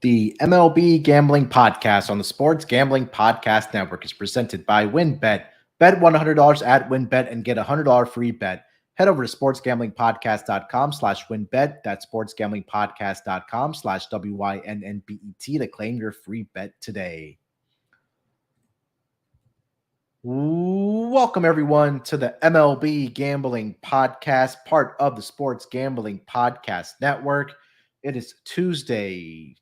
The MLB Gambling Podcast on the Sports Gambling Podcast Network is presented by WynnBET. Bet $100 at WynnBET and get a $100 free bet. Head over to sportsgamblingpodcast.com/WynnBET. That's sportsgamblingpodcast.com/WYNNBET to claim your free bet today. Welcome, everyone, to the MLB Gambling Podcast, part of the Sports Gambling Podcast Network. It is Tuesday,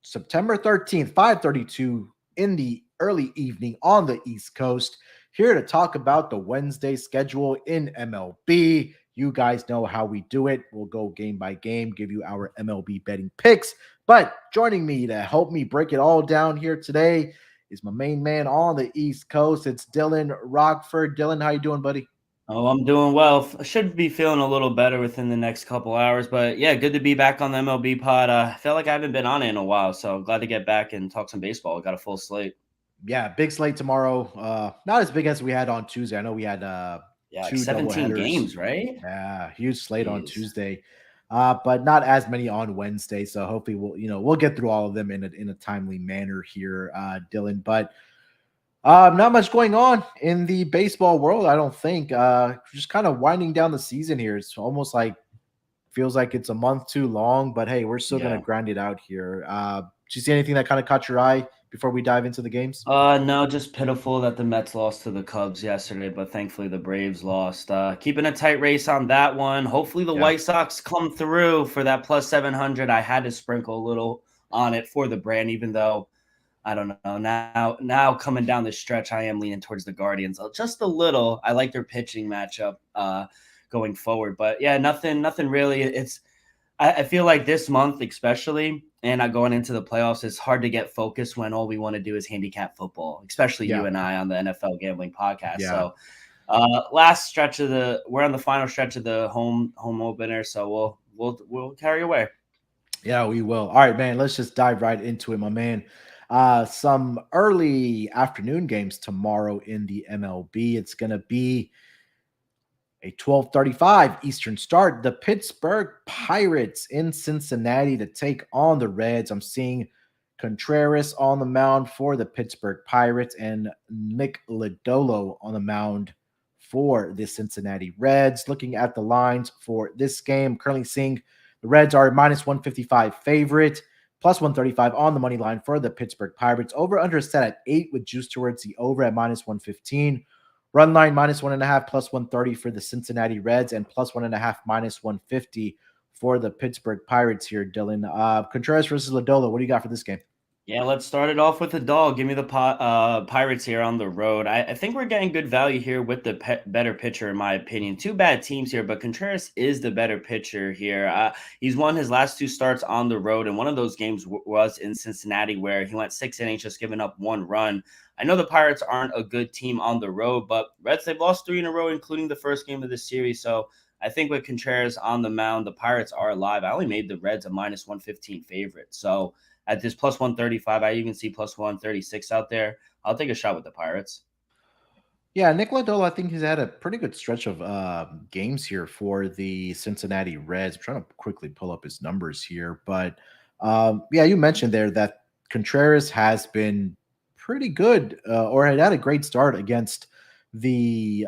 September 13th, 5:32 in the early evening on the East Coast. Here to talk about the Wednesday schedule in MLB. You guys know how we do it. We'll go game by game, give you our MLB betting picks. But joining me to help me break it all down here today is my main man on the East Coast. It's Dylan Rockford. Dylan, how you doing, buddy? Oh, I'm doing well. I should be feeling a little better within the next couple hours, but yeah, good to be back on the MLB pod. I feel like I haven't been on it in a while, so glad to get back and talk some baseball. Got a full slate. Yeah, big slate tomorrow. Not as big as we had on Tuesday. I know we had Like two 17 doubleheaders. games, right? Yeah, huge slate on Jeez. Tuesday, but not as many on Wednesday. So hopefully we'll get through all of them in a timely manner here, Dylan. But not much going on in the baseball world, I don't think. Just kind of winding down the season here. It's almost like feels like it's a month too long, but hey, we're still gonna Yeah. grind it out here. Did you see anything that kind of caught your eye before we dive into the games? No, just pitiful that the Mets lost to the Cubs yesterday, but thankfully the Braves lost. Keeping a tight race on that one. Hopefully the Yeah. White Sox come through for that plus 700. I had to sprinkle a little on it for the brand, even though I don't know. Now coming down the stretch, I am leaning towards the Guardians just a little. I like their pitching matchup going forward, but yeah, nothing really. I feel like this month, especially, and going into the playoffs, it's hard to get focused when all we want to do is handicap football, especially you Yeah. and I on the NFL Gambling Podcast. Yeah. So, we're on the final stretch of the home opener, so we'll carry away. Yeah, we will. All right, man. Let's just dive right into it, my man. Some early afternoon games tomorrow in the MLB. It's gonna be a 12:35 Eastern start. The Pittsburgh Pirates in Cincinnati to take on the Reds. I'm seeing Contreras on the mound for the Pittsburgh Pirates and Nick Lodolo on the mound for the Cincinnati Reds. Looking at the lines for this game, currently seeing the Reds are minus 155 favorite, plus 135 on the money line for the Pittsburgh Pirates. Over under set at 8 with juice towards the over at minus 115. Run line minus 1.5, plus 130 for the Cincinnati Reds, and plus 1.5, minus 150 for the Pittsburgh Pirates here, Dylan. Contreras versus Lodolo. What do you got for this game? Yeah, let's start it off with the dog. Give me the Pirates here on the road. I think we're getting good value here with the better pitcher, in my opinion. Two bad teams here, but Contreras is the better pitcher here. He's won his last two starts on the road, and one of those games was in Cincinnati where he went 6 innings, just giving up 1 run. I know the Pirates aren't a good team on the road, but Reds, they've lost 3 in a row, including the first game of the series. So I think with Contreras on the mound, the Pirates are alive. I only made the Reds a minus 115 favorite. So at this plus 135, I even see plus 136 out there. I'll take a shot with the Pirates. Yeah, Nick Lodolo, I think he's had a pretty good stretch of games here for the Cincinnati Reds. I'm trying to quickly pull up his numbers here, but yeah, you mentioned there that Contreras has been pretty good, or had a great start against the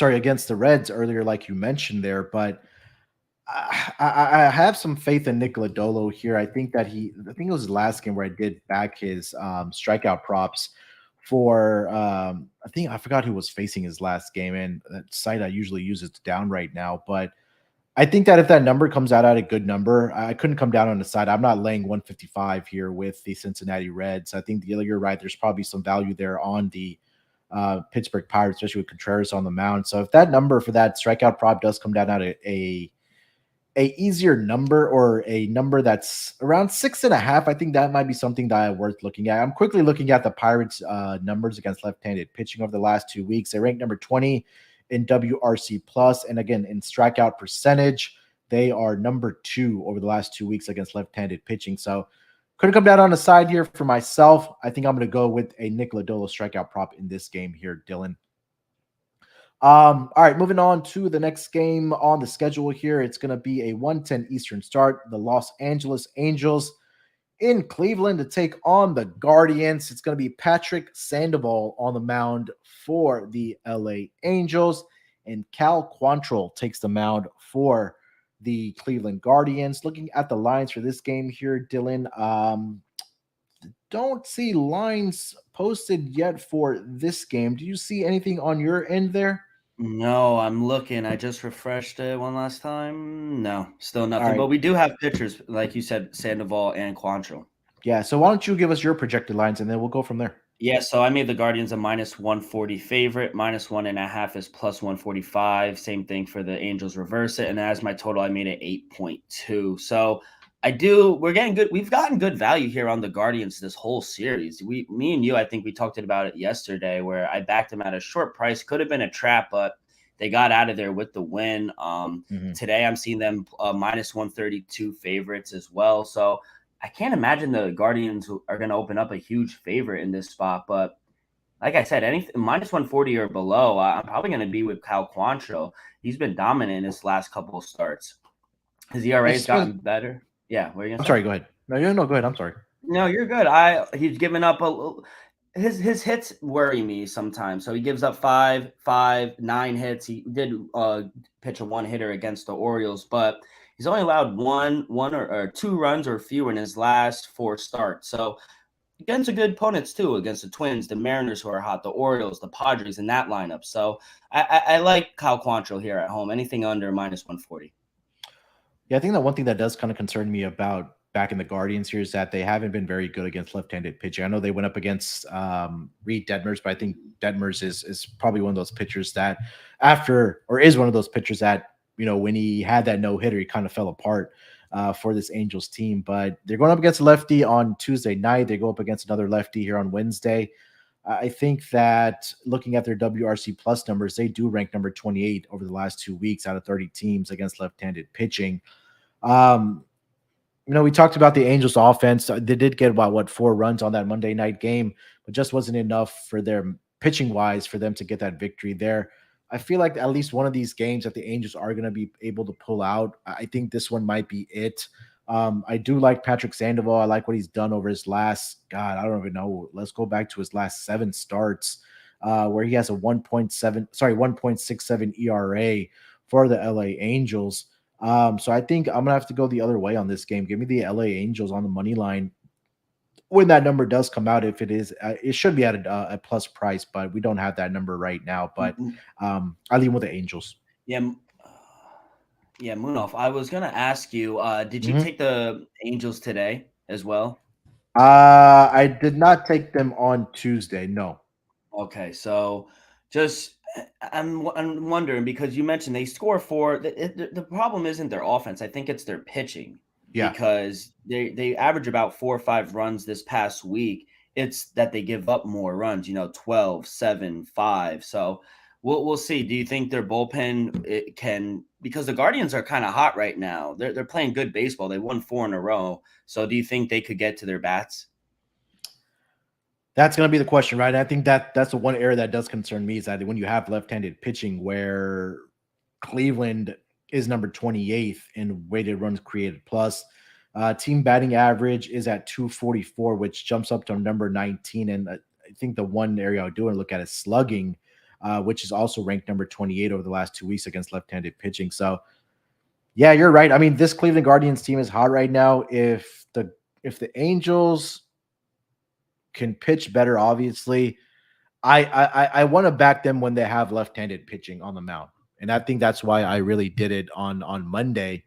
against the Reds earlier, like you mentioned there, but I have some faith in Nick Lodolo here. I think it was his last game where I did back his strikeout props for, I forgot who was facing his last game, and that site I usually use is down right now. But I think that if that number comes out at a good number, I couldn't come down on the side. I'm not laying 155 here with the Cincinnati Reds. I think you're right. There's probably some value there on the Pittsburgh Pirates, especially with Contreras on the mound. So if that number for that strikeout prop does come down at a easier number, or a number that's around 6.5, I think that might be something that worth looking at. I'm quickly looking at the Pirates numbers against left-handed pitching over the last 2 weeks. They ranked number 20 in WRC plus, and again in strikeout percentage, they are number 2 over the last 2 weeks against left-handed pitching. So couldn't come down on the side here for myself. I think I'm going to go with a Nick Lodolo strikeout prop in this game here, Dylan. All right, moving on to the next game on the schedule here. It's going to be a 1:10 Eastern start. The Los Angeles Angels in Cleveland to take on the Guardians. It's going to be Patrick Sandoval on the mound for the LA Angels, and Cal Quantrill takes the mound for the Cleveland Guardians. Looking at the lines for this game here, Dylan, don't see lines posted yet for this game. Do you see anything on your end there? No, I'm looking. I just refreshed it one last time. No, still All nothing. right. But we do have pitchers, like you said, Sandoval and Quantrill. Yeah. So why don't you give us your projected lines and then we'll go from there. Yeah, so I made the Guardians a minus 140 favorite. Minus 1.5 is plus 145. Same thing for the Angels, reverse it. And as my total, I made it 8.2. So we're getting good. We've gotten good value here on the Guardians this whole series. Me and you, I think we talked about it yesterday where I backed them at a short price. Could have been a trap, but they got out of there with the win. Mhm. Today I'm seeing them minus 132 favorites as well. So I can't imagine the Guardians are going to open up a huge favorite in this spot. But like I said, anything minus 140 or below, I'm probably going to be with Cal Quantrill. He's been dominant in his last couple of starts. His ERA has gotten better. Yeah, what are you I'm going to say? sorry. Go ahead. No, go ahead. I'm sorry. No, you're good. He's given up his hits worry me sometimes. So he gives up 9 hits. He did pitch a one hitter against the Orioles, but he's only allowed one or 2 runs or fewer in his last 4 starts. So against the good opponents too, against the Twins, the Mariners who are hot, the Orioles, the Padres in that lineup. So I like Kyle Quantrill here at home. Anything under minus 140. Yeah, I think that one thing that does kind of concern me about back in the Guardians here is that they haven't been very good against left-handed pitching. I know they went up against Reed Detmers, but I think Detmers is probably one of those pitchers that is one of those pitchers that when he had that no hitter, he kind of fell apart for this Angels team. But they're going up against a lefty on Tuesday night. They go up against another lefty here on Wednesday. I think that looking at their WRC plus numbers, they do rank number 28 over the last 2 weeks out of 30 teams against left-handed pitching. Um, we talked about the Angels offense. They did get about 4 runs on that Monday night game, but just wasn't enough for their pitching wise for them to get that victory there. I feel like at least one of these games that the Angels are going to be able to pull out. I think this one might be it. I do like Patrick Sandoval. I like what he's done over his last, God, I don't even know. Let's go back to his last 7 starts, where he has a 1.67 ERA for the LA Angels. So I think I'm gonna have to go the other way on this game. Give me the LA Angels on the money line when that number does come out. If it is, it should be at a plus price, but we don't have that number right now. But I leave with the Angels. Yeah, yeah, Munaf. I was gonna ask you, did you Mhm. take the Angels today as well? I did not take them on Tuesday. No. Okay, so just I'm wondering because you mentioned they score 4. The problem isn't their offense. I think it's their pitching Yeah. because they average about 4 or 5 runs this past week. It's that they give up more runs, 12, 7, 5. So we'll see. Do you think their bullpen can, because the Guardians are kind of hot right now. They're playing good baseball. They won 4 in a row. So do you think they could get to their bats? That's going to be the question, right? I think that's the one area that does concern me is that when you have left-handed pitching, where Cleveland is number 28th in weighted runs created plus. Team batting average is at 244, which jumps up to number 19. And I think the one area I would do and look at is slugging, which is also ranked number 28 over the last 2 weeks against left-handed pitching. So, yeah, you're right. I mean, this Cleveland Guardians team is hot right now. If the Angels can pitch better, obviously, I want to back them when they have left-handed pitching on the mound, and I think that's why I really did it on Monday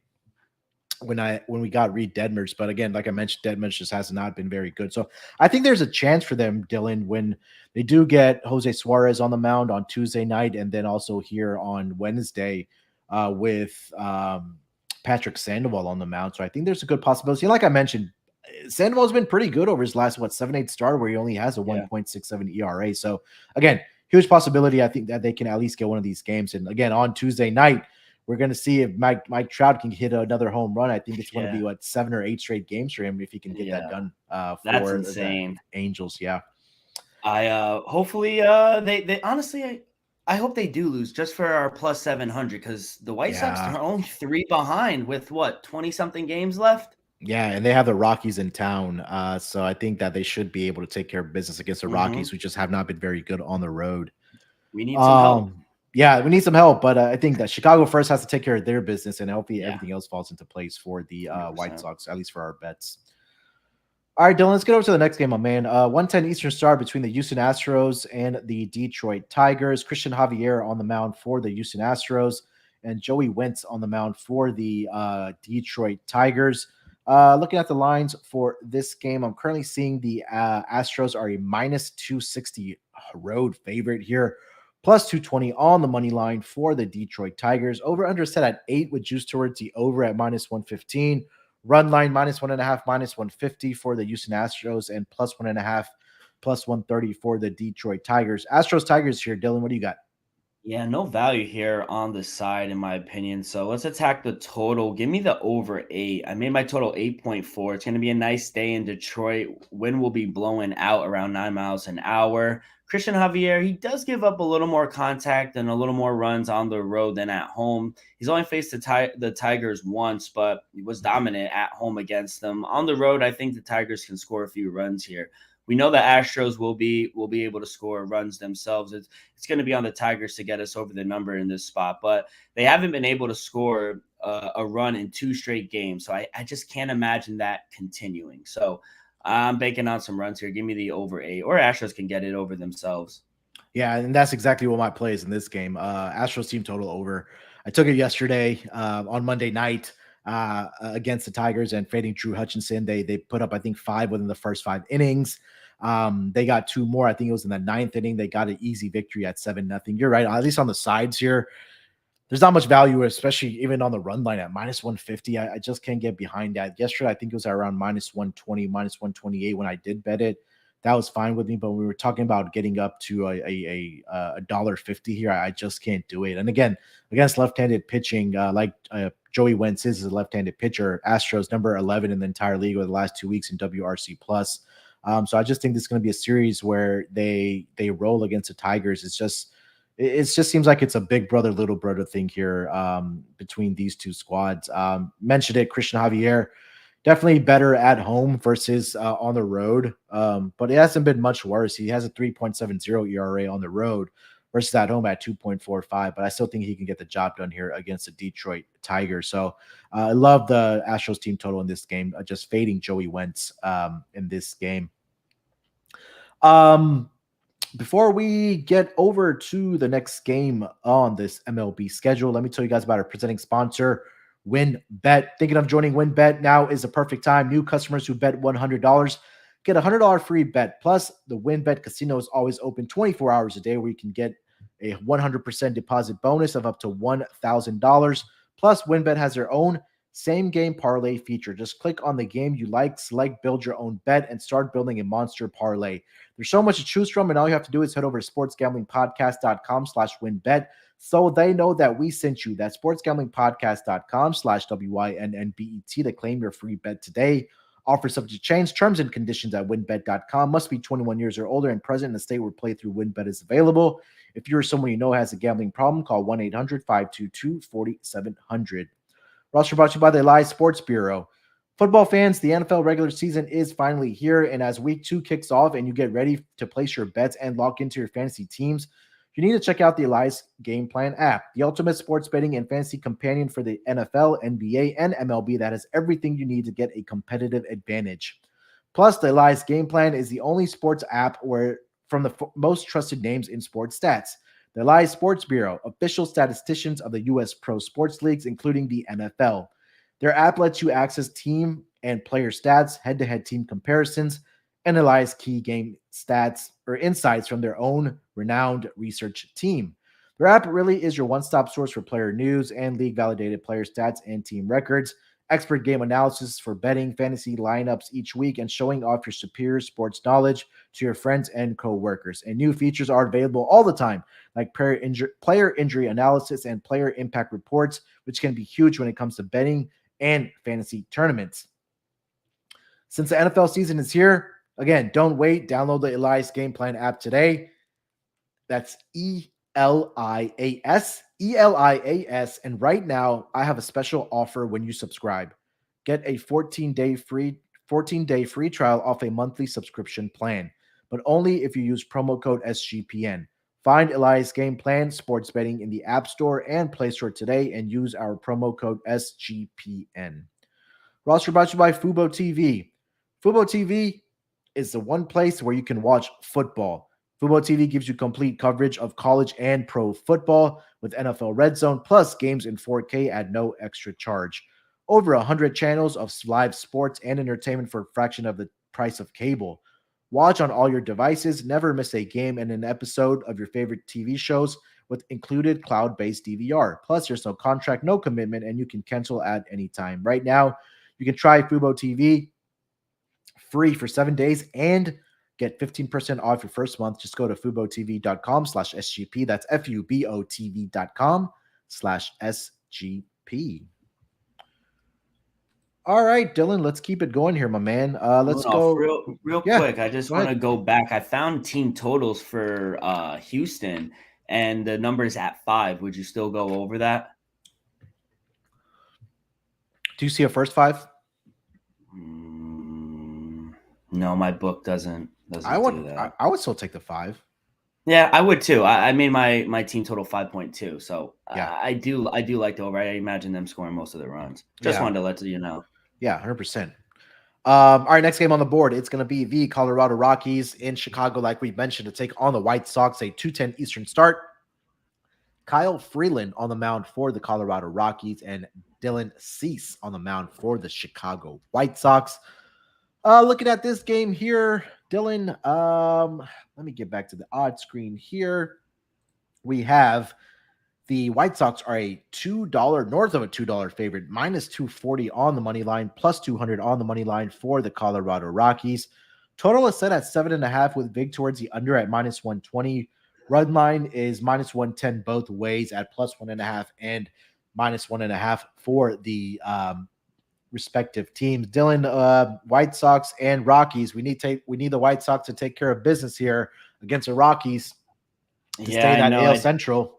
when we got Reed Detmers. But again, like I mentioned, Detmers just has not been very good. So I think there's a chance for them, Dylan, when they do get Jose Suarez on the mound on Tuesday night, and then also here on Wednesday with Patrick Sandoval on the mound. So I think there's a good possibility. And like I mentioned, Sandoval's been pretty good over his last 7-8 start, where he only has a Yeah. 1.67 ERA. So again, huge possibility. I think that they can at least get one of these games. And again, on Tuesday night, we're going to see if Mike Trout can hit another home run. I think it's going to be Yeah. 7 or 8 straight games for him if he can get that Yeah. done That's for the insane. Angels. Yeah. Hopefully they honestly I hope they do lose just for our plus 700 because the White Sox Yeah. are only three behind with what, 20 something games left? Yeah, and they have the Rockies in town, so I think that they should be able to take care of business against the Rockies, Hmm. who just have not been very good on the road. We need some help. Yeah, we need some help, but I think that Chicago first has to take care of their business, and hopefully Yeah, everything else falls into place for the White 100%. Sox, at least for our bets. All right, Dylan, let's get over to the next game, my man. 110 Eastern Star between the Houston Astros and the Detroit Tigers. Christian Javier on the mound for the Houston Astros, and Joey Wentz on the mound for the Detroit Tigers. Looking at the lines for this game, I'm currently seeing the Astros are a minus 260 road favorite here, plus 220 on the money line for the Detroit Tigers. Over under set at 8 with juice towards the over at minus 115. Run line -1.5, -150 for the Houston Astros, and +1.5, +130 for the Detroit Tigers. Astros Tigers here, Dylan. What do you got? Yeah, no value here on the side, in my opinion. So let's attack the total. Give me the over 8. I made my total 8.4. It's going to be a nice day in Detroit. Wind will be blowing out around 9 miles an hour. Christian Javier, he does give up a little more contact and a little more runs on the road than at home. He's only faced the Tigers once, but he was dominant at home against them. On the road, I think the Tigers can score a few runs here. We know the Astros will be able to score runs themselves. It's going to be on the Tigers to get us over the number in this spot, but they haven't been able to score a run in two straight games. So I just can't imagine that continuing. So I'm banking on some runs here. Give me the over 8, or Astros can get it over themselves. Yeah, and that's exactly what my play is in this game. Astros team total over. I took it yesterday on Monday night against the Tigers and fading Drew Hutchinson. They put up I think 5 within the first 5 innings. They got 2 more. I think it was in the ninth inning. They got an easy victory at 7-0. You're right. At least on the sides here, there's not much value, especially even on the run line at minus 150. I just can't get behind that. Yesterday, I think it was around minus 120, minus 128 when I did bet it. That was fine with me. But when we were talking about getting up to a dollar 50 here, I just can't do it. And again, against left-handed pitching, like Joey Wentz is a left-handed pitcher. Astros number 11 in the entire league over the last 2 weeks in WRC plus. So I just think this is going to be a series where they roll against the Tigers. It just seems like it's a big brother, little brother thing here between these two squads. Mentioned it, Christian Javier, definitely better at home versus on the road, but it hasn't been much worse. He has a 3.70 ERA on the road versus at home at 2.45, but I still think he can get the job done here against the Detroit Tigers. So I love the Astros team total in this game, just fading Joey Wentz in this game. Um, Before we get over to the next game on this MLB schedule, let me tell you guys about our presenting sponsor, WinBet. Thinking of joining WinBet? Now is the perfect time. New customers who bet $100 get a $100 free bet. Plus, the WinBet casino is always open 24 hours a day where you can get a 100% deposit bonus of up to $1,000. Plus, WinBet has their own same game parlay feature. Just click on the game you like, select build your own bet, and start building a monster parlay. There's so much to choose from, and all you have to do is head over to sportsgamblingpodcast.com/winbet so they know that we sent you. That's sportsgamblingpodcast.com/WYNNBET to claim your free bet today. Offer subject to change. Terms and conditions at winbet.com. Must be 21 years or older and present in the state where playthrough WinBet is available. If you're someone you know has a gambling problem, call 1-800-522-4700. Roster brought to you by the Live Sports Bureau. Football fans, the NFL regular season is finally here, and as week 2 kicks off and you get ready to place your bets and lock into your fantasy teams, you need to check out the Elias Game Plan app, the ultimate sports betting and fantasy companion for the NFL, NBA, and MLB that has everything you need to get a competitive advantage. Plus, the Elias Game Plan is the only sports app where from the most trusted names in sports stats. The Elias Sports Bureau, official statisticians of the U.S. pro sports leagues, including the NFL. Their app lets you access team and player stats, head-to-head team comparisons, and analyze key game stats or insights from their own renowned research team. Their app really is your one-stop source for player news and league-validated player stats and team records, expert game analysis for betting fantasy lineups each week, and showing off your superior sports knowledge to your friends and co-workers. And new features are available all the time, like player injury analysis and player impact reports, which can be huge when it comes to betting and fantasy tournaments. Since the NFL season is here, again, don't wait. Download the Elias Game Plan app today. That's Elias. And right now, I have a special offer when you subscribe. Get a 14-day free trial off a monthly subscription plan, but only if you use promo code SGPN. Find Elias Game Plan Sports Betting in the App Store and Play Store today and use our promo code SGPN. Roster brought to you by Fubo TV. Fubo TV is the one place where you can watch football. Fubo TV gives you complete coverage of college and pro football with NFL Red Zone plus games in 4K at no extra charge. Over 100 channels of live sports and entertainment for a fraction of the price of cable. Watch on all your devices, never miss a game and an episode of your favorite TV shows with included cloud-based DVR. Plus, there's no contract, no commitment, and you can cancel at any time. Right now, you can try Fubo TV free for 7 days and get 15% off your first month. Just go to FuboTV.com/SGP. That's FUBOTV.com/SGP. All right, Dylan, let's keep it going here, my man. Let's Rudolph, go. real Yeah, quick, I just go want to ahead. go back. I found team totals for Houston, and the number's at 5. Would you still go over that? Do you see a first five? No, my book doesn't I do would. I, that. I would still take the five. Yeah, I would too. I made my team total 5.2, so Yeah, I do like the over. I imagine them scoring most of the runs. Just yeah, wanted to let you know. yeah, 100%. All right, next game on the board. It's going to be the Colorado Rockies in Chicago, like we mentioned, to take on the White Sox, a 2:10 Eastern start. Kyle Freeland on the mound for the Colorado Rockies and Dylan Cease on the mound for the Chicago White Sox. Looking at this game here, Dylan, let me get back to the odd screen here. We have the White Sox are a $2, north of a $2 favorite, minus 240 on the money line, plus 200 on the money line for the Colorado Rockies. Total is set at 7.5 with Vig towards the under at minus 120. Run line is minus 110 both ways at plus 1.5 and minus 1.5 for the respective teams. Dylan, White Sox and Rockies. We need the White Sox to take care of business here against the Rockies to Yeah, stay in I that know. AL Central.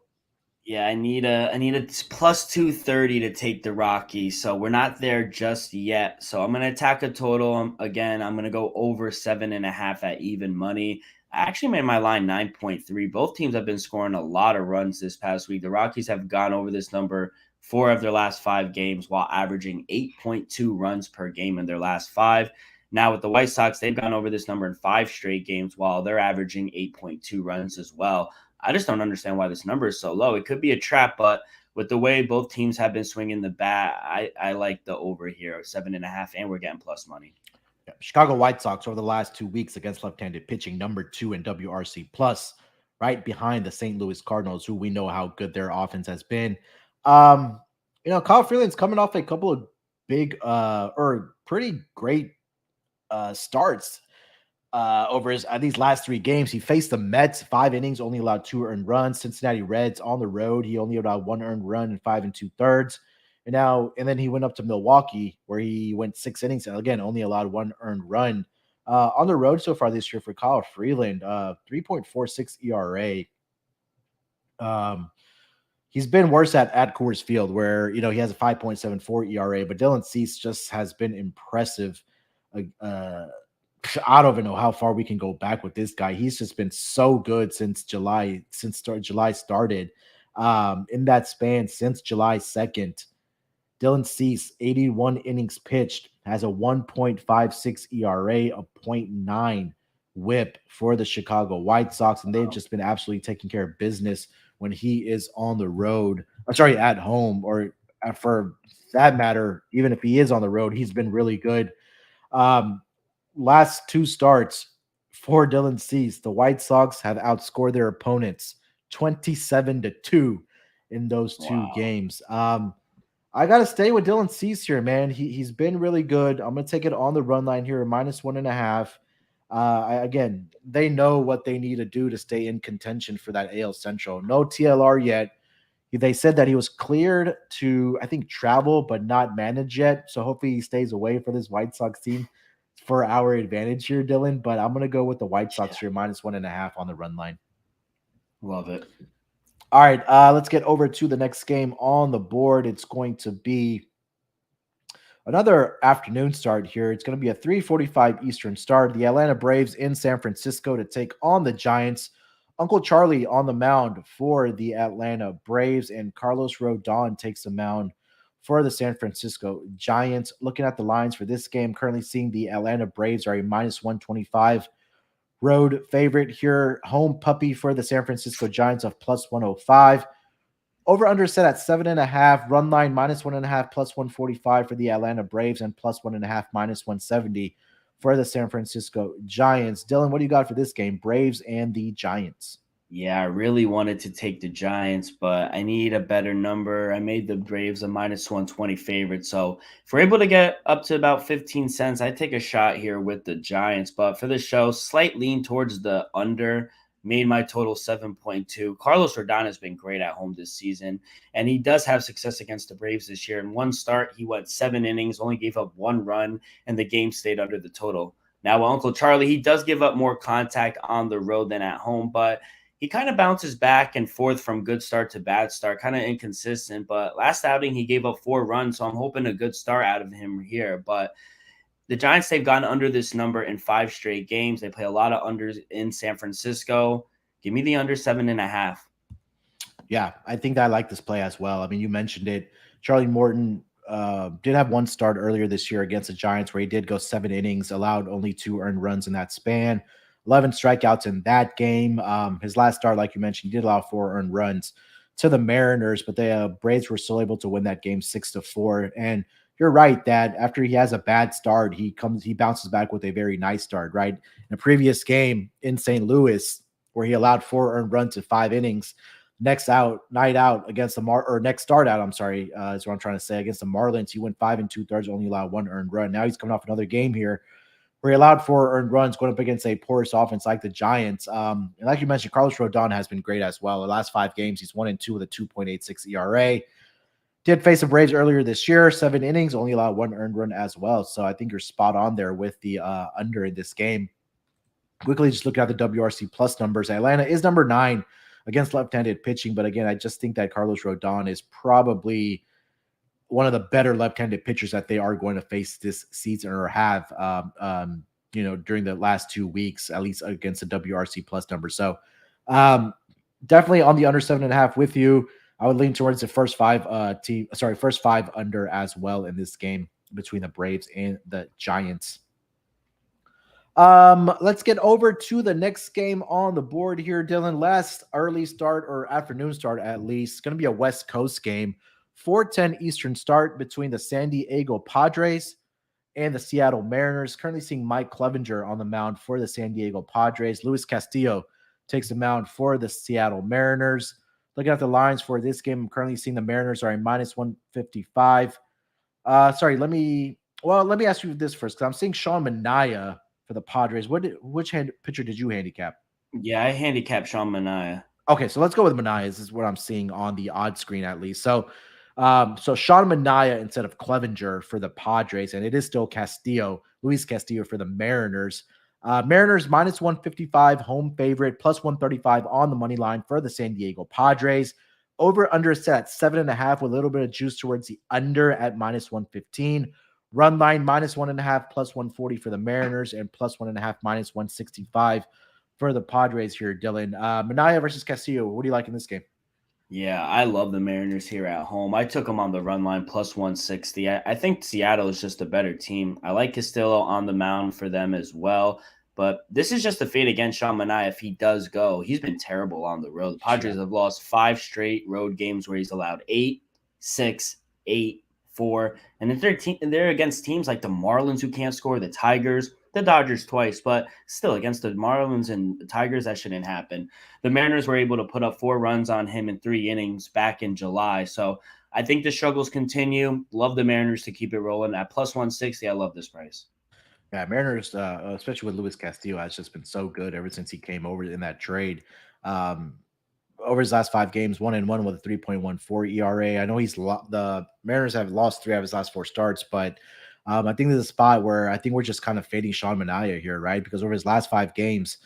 Yeah, I need a plus 230 to take the Rockies. So we're not there just yet. So I'm gonna attack a total. Again, I'm gonna go over 7.5 at even money. I actually made my line 9.3. Both teams have been scoring a lot of runs this past week. The Rockies have gone over this number 4 of their last 5 games while averaging 8.2 runs per game in their last 5. Now with the White Sox, they've gone over this number in 5 straight games while they're averaging 8.2 runs as well. I just don't understand why this number is so low. It could be a trap, but with the way both teams have been swinging the bat, I like the over here, 7.5, and we're getting plus money. Yeah, Chicago White Sox over the last 2 weeks against left-handed pitching, number 2 in WRC plus, right behind the St. Louis Cardinals, who we know how good their offense has been. Um, Kyle Freeland's coming off a couple of big or pretty great starts over these last 3 games. He faced the Mets, 5 innings, only allowed 2 earned runs. Cincinnati Reds on the road, he only allowed 1 earned run in 5 2/3. And then he went up to Milwaukee, where he went 6 innings and again only allowed 1 earned run. On the road so far this year for Kyle Freeland, 3.46 ERA. Um, he's been worse at Coors Field, where he has a 5.74 ERA, but Dylan Cease just has been impressive. I don't even know how far we can go back with this guy. He's just been so good since July started. In that span since July 2nd, Dylan Cease, 81 innings pitched, has a 1.56 ERA, a zero point 0.9 whip for the Chicago White Sox, and they've just been absolutely taking care of business when he is on the road. Or sorry, at home, or for that matter, even if he is on the road, he's been really good. Um, Last 2 starts for Dylan Cease, the White Sox have outscored their opponents 27-2 in those two Wow. games. I got to stay with Dylan Cease here, man. He's been really good. I'm going to take it on the run line here, minus 1.5. Again, they know what they need to do to stay in contention for that AL Central. No TLR yet. They said that he was cleared to, I think, travel but not manage yet. So hopefully he stays away for this White Sox team for our advantage here, Dylan. But I'm going to go with the White Sox Yeah, here, minus 1.5 on the run line. love it. All right, let's get over to the next game on the board. It's going to be another afternoon start here. It's going to be a 3:45 Eastern start. The Atlanta Braves in San Francisco to take on the Giants. Uncle Charlie on the mound for the Atlanta Braves, and Carlos Rodon takes the mound for the San Francisco Giants. Looking at the lines for this game, currently seeing the Atlanta Braves are a minus 125 road favorite here. Home puppy for the San Francisco Giants of plus 105. Over under set at 7.5. Run line minus 1.5 plus 145 for the Atlanta Braves and plus 1.5 minus 170 for the San Francisco Giants. Dylan, what do you got for this game? Braves and the Giants. Yeah, I really wanted to take the Giants, but I need a better number. I made the Braves a minus 120 favorite. So if we're able to get up to about 15 cents, I take a shot here with the Giants. But for the show, slight lean towards the under, made my total 7.2. Carlos Rodon has been great at home this season, and he does have success against the Braves this year. In one start, he went 7 innings, only gave up 1 run, and the game stayed under the total. Now, Uncle Charlie, he does give up more contact on the road than at home, but he kind of bounces back and forth from good start to bad start, kind of inconsistent. But last outing, he gave up 4 runs. So I'm hoping a good start out of him here. But the Giants, they've gotten under this number in 5 straight games. They play a lot of unders in San Francisco. Give me the under 7.5. Yeah, I think that I like this play as well. I mean, you mentioned it. Charlie Morton did have one start earlier this year against the Giants where he did go 7 innings, allowed only 2 earned runs in that span, 11 strikeouts in that game. His last start, like you mentioned, he did allow 4 earned runs to the Mariners, but the Braves were still able to win that game 6-4. And you're right that after he has a bad start, he bounces back with a very nice start. Right, in a previous game in St. Louis where he allowed 4 earned runs in 5 innings. Night out against next start out, I'm sorry, is what I'm trying to say. Against the Marlins, he went 5 2/3, only allowed 1 earned run. Now he's coming off another game here where he allowed 4 earned runs going up against a porous offense like the Giants. And like you mentioned, Carlos Rodon has been great as well. The last 5 games, he's 1-2 with a 2.86 ERA. Did face the Braves earlier this year, 7 innings, only allowed 1 earned run as well. So I think you're spot on there with the under in this game. Quickly, just looking at the WRC plus numbers, Atlanta is number 9 against left-handed pitching. But again, I just think that Carlos Rodon is probably one of the better left-handed pitchers that they are going to face this season or have, during the last 2 weeks, at least against the WRC plus number. So um, definitely on the under 7.5 with you. I would lean towards the first five under as well in this game between the Braves and the Giants. Let's get over to the next game on the board here, Dylan. Last early start or afternoon start, at least. It's going to be a West Coast game. 4:10 Eastern start between the San Diego Padres and the Seattle Mariners. Currently seeing Mike Clevenger on the mound for the San Diego Padres. Luis Castillo takes the mound for the Seattle Mariners. Looking at the lines for this game, I'm currently seeing the Mariners are a minus 155. Let me ask you this first, because I'm seeing Sean Manaea for the Padres. Which pitcher did you handicap? Yeah, I handicap Sean Manaea. Okay, so let's go with Manaea. This is what I'm seeing on the odd screen at least. So Sean Manaea instead of Clevenger for the Padres, and it is still Luis Castillo for the Mariners. Mariners minus 155 home favorite, plus 135 on the money line for the San Diego Padres. Over under set at 7.5 with a little bit of juice towards the under at minus 115. Run line minus 1.5 plus 140 for the Mariners and plus 1.5 minus 165 for the Padres here, Dylan. Manaea versus Castillo. What do you like in this game? Yeah, I love the Mariners here at home. I took them on the run line plus 160. I think Seattle is just a better team. I like Castillo on the mound for them as well. But this is just a fade against Sean Manaea if he does go. He's been terrible on the road. The Padres have lost 5 straight road games where he's allowed 8, 6, 8, 4. And if they're against teams like the Marlins who can't score, the Tigers, the Dodgers twice, but still against the Marlins and the Tigers, that shouldn't happen. The Mariners were able to put up 4 runs on him in 3 innings back in July. So I think the struggles continue. Love the Mariners to keep it rolling at plus 160. I love this price. Yeah, Mariners, especially with Luis Castillo, has just been so good ever since he came over in that trade. Um, Over his last 5 games, 1-1 with a 3.14 ERA. I know the Mariners have lost 3 of his last 4 starts, but I think there's a spot where I think we're just kind of fading Sean Manaea here, right? Because over his last 5 games,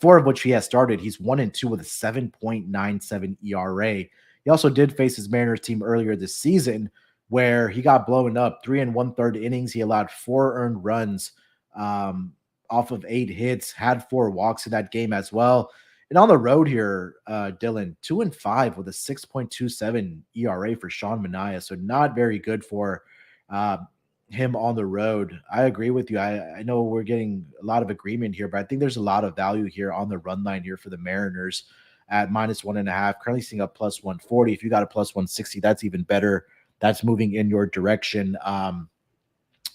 four of which he has started. He's 1-2 with a 7.97 ERA. He also did face his Mariners team earlier this season, where he got blown up 3 1/3 innings. He allowed 4 earned runs um, off of 8 hits, had 4 walks in that game as well. And on the road here, Dylan, 2-5 with a 6.27 ERA for Sean Manaea. So not very good for uh, him on the road. I agree with you. I know we're getting a lot of agreement here, but I think there's a lot of value here on the run line here for the Mariners at -1.5. Currently seeing a +140. If you got a +160, that's even better. That's moving in your direction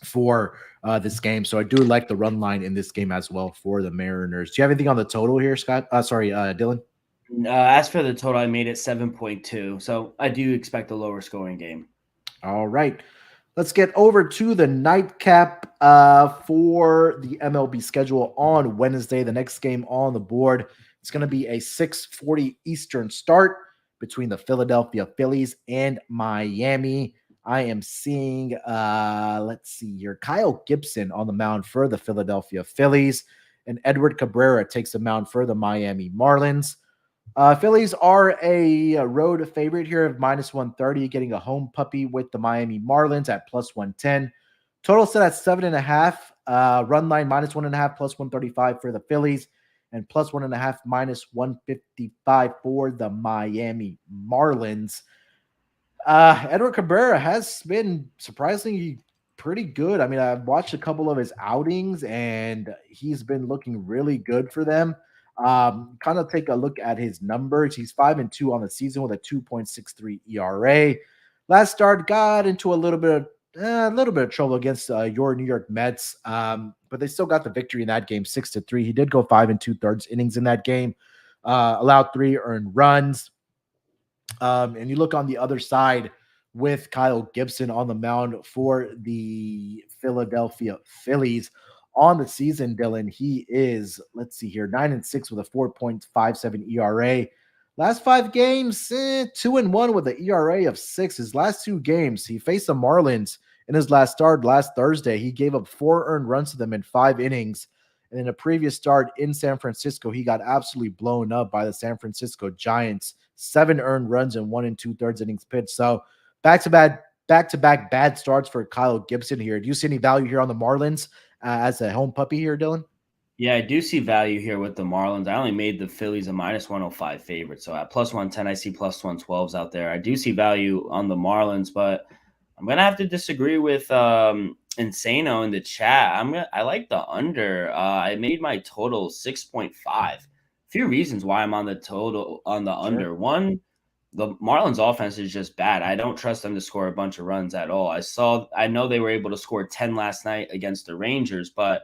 for this game. So I do like the run line in this game as well for the Mariners. Do you have anything on the total here, Scott? Sorry, Dylan. As for the total, I made it 7.2. So I do expect a lower scoring game. All right. Let's get over to the nightcap for the MLB schedule on Wednesday. The next game on the board, it's going to be a 6:40 Eastern start between the Philadelphia Phillies and Miami. I am seeing, let's see here, Kyle Gibson on the mound for the Philadelphia Phillies, and Edward Cabrera takes the mound for the Miami Marlins. Phillies are a road favorite here of -130, getting a home puppy with the Miami Marlins at +110. Total set at 7.5. Run line -1.5, +135 for the Phillies, and +1.5, -155 for the Miami Marlins. Edward Cabrera has been surprisingly pretty good. I mean, I've watched a couple of his outings, and he's been looking really good for them. Kind of take a look at his numbers. He's 5-2 on the season with a 2.63 ERA. Last start got into a little bit of trouble against your New York Mets, but they still got the victory in that game, 6-3. He did go 5 2/3 innings in that game, allowed 3 earned runs. And you look on the other side with Kyle Gibson on the mound for the Philadelphia Phillies on the season, Dylan. He is, let's see here, 9-6 with a 4.57 ERA. Last 5 games, 2-1 with an ERA of 6. His last 2 games, he faced the Marlins in his last start last Thursday. He gave up 4 earned runs to them in 5 innings. And in a previous start in San Francisco, he got absolutely blown up by the San Francisco Giants. 7 earned runs and 1 2/3 innings pitched. So back-to-back bad starts for Kyle Gibson here. Do you see any value here on the Marlins as a home puppy here, Dylan? Yeah, I do see value here with the Marlins. I only made the Phillies a -105 favorite. So at +110, I see +112s out there. I do see value on the Marlins, but I'm gonna have to disagree with Insano in the chat. I like the under. I made my total 6.5. A few reasons why I'm on the total on the Sure. under. One, the Marlins offense is just bad. I don't trust them to score a bunch of runs at all. I know they were able to score 10 last night against the Rangers, but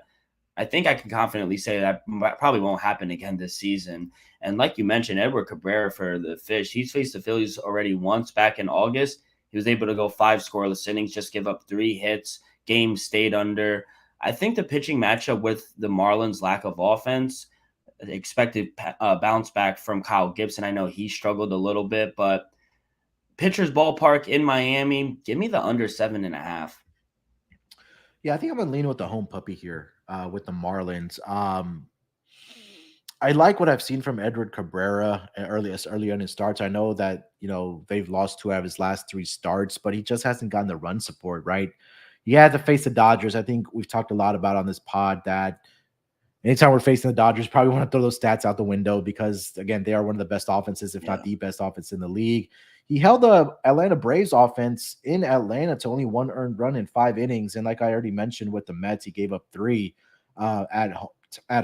I think I can confidently say that probably won't happen again this season. And like you mentioned, Edward Cabrera for the Fish, he's faced the Phillies already once back in August. He was able to go 5 scoreless innings, just give up 3 hits. Game stayed under. I think the pitching matchup with the Marlins' lack of offense, expected bounce back from Kyle Gibson. I know he struggled a little bit, but pitcher's ballpark in Miami, give me the under 7.5. Yeah, I think I'm gonna lean with the home puppy here with the Marlins. I like what I've seen from Edward Cabrera early on his starts. I know that they've lost 2 out of his last 3 starts, but he just hasn't gotten the run support, right? He had to face the Dodgers. I think we've talked a lot about on this pod that anytime we're facing the Dodgers, probably want to throw those stats out the window because, again, they are one of the best offenses, if not Yeah. the best offense in the league. He held the Atlanta Braves offense in Atlanta to only 1 earned run in 5 innings. And like I already mentioned with the Mets, he gave up 3 at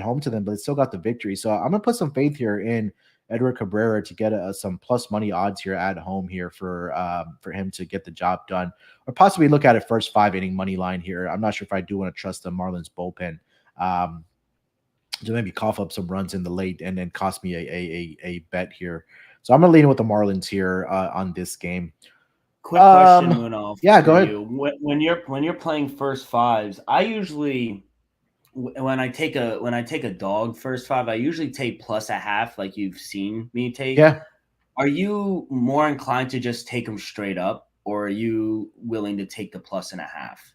home to them, but it still got the victory. So I'm going to put some faith here in Edward Cabrera to get some plus money odds here at home here for him to get the job done, or possibly look at it first 5 inning money line here. I'm not sure if I do want to trust the Marlins bullpen. To maybe cough up some runs in the late and then cost me a bet here. So I'm gonna lean with the Marlins here on this game. Quick question, Um, Munaf, yeah, for go ahead. you. When you're playing first fives, I usually when I take a dog first five, I usually take plus a half, like you've seen me take. Yeah, Are you more inclined to just take them straight up, or are you willing to take the plus and a half?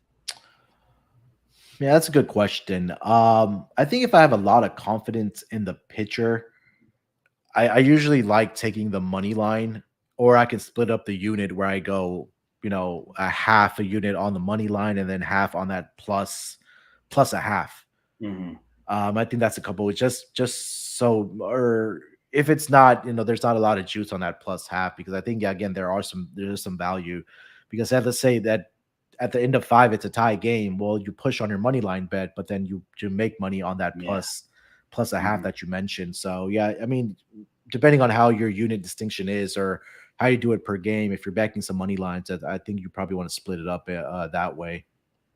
Yeah, that's a good question. I think if I have a lot of confidence in the pitcher, I usually like taking the money line, or I can split up the unit where I go, a half a unit on the money line and then half on that plus a half. Hmm. I think that's a couple. Just so, or if it's not, there's not a lot of juice on that plus half because I think, yeah, again, there's some value because let's say that at the end of five it's a tie game. Well, you push on your money line bet, but then you make money on that Yeah. plus a half Hmm. that you mentioned. So yeah, I mean, depending on how your unit distinction is or how you do it per game, if you're backing some money lines, I think you probably want to split it up that way.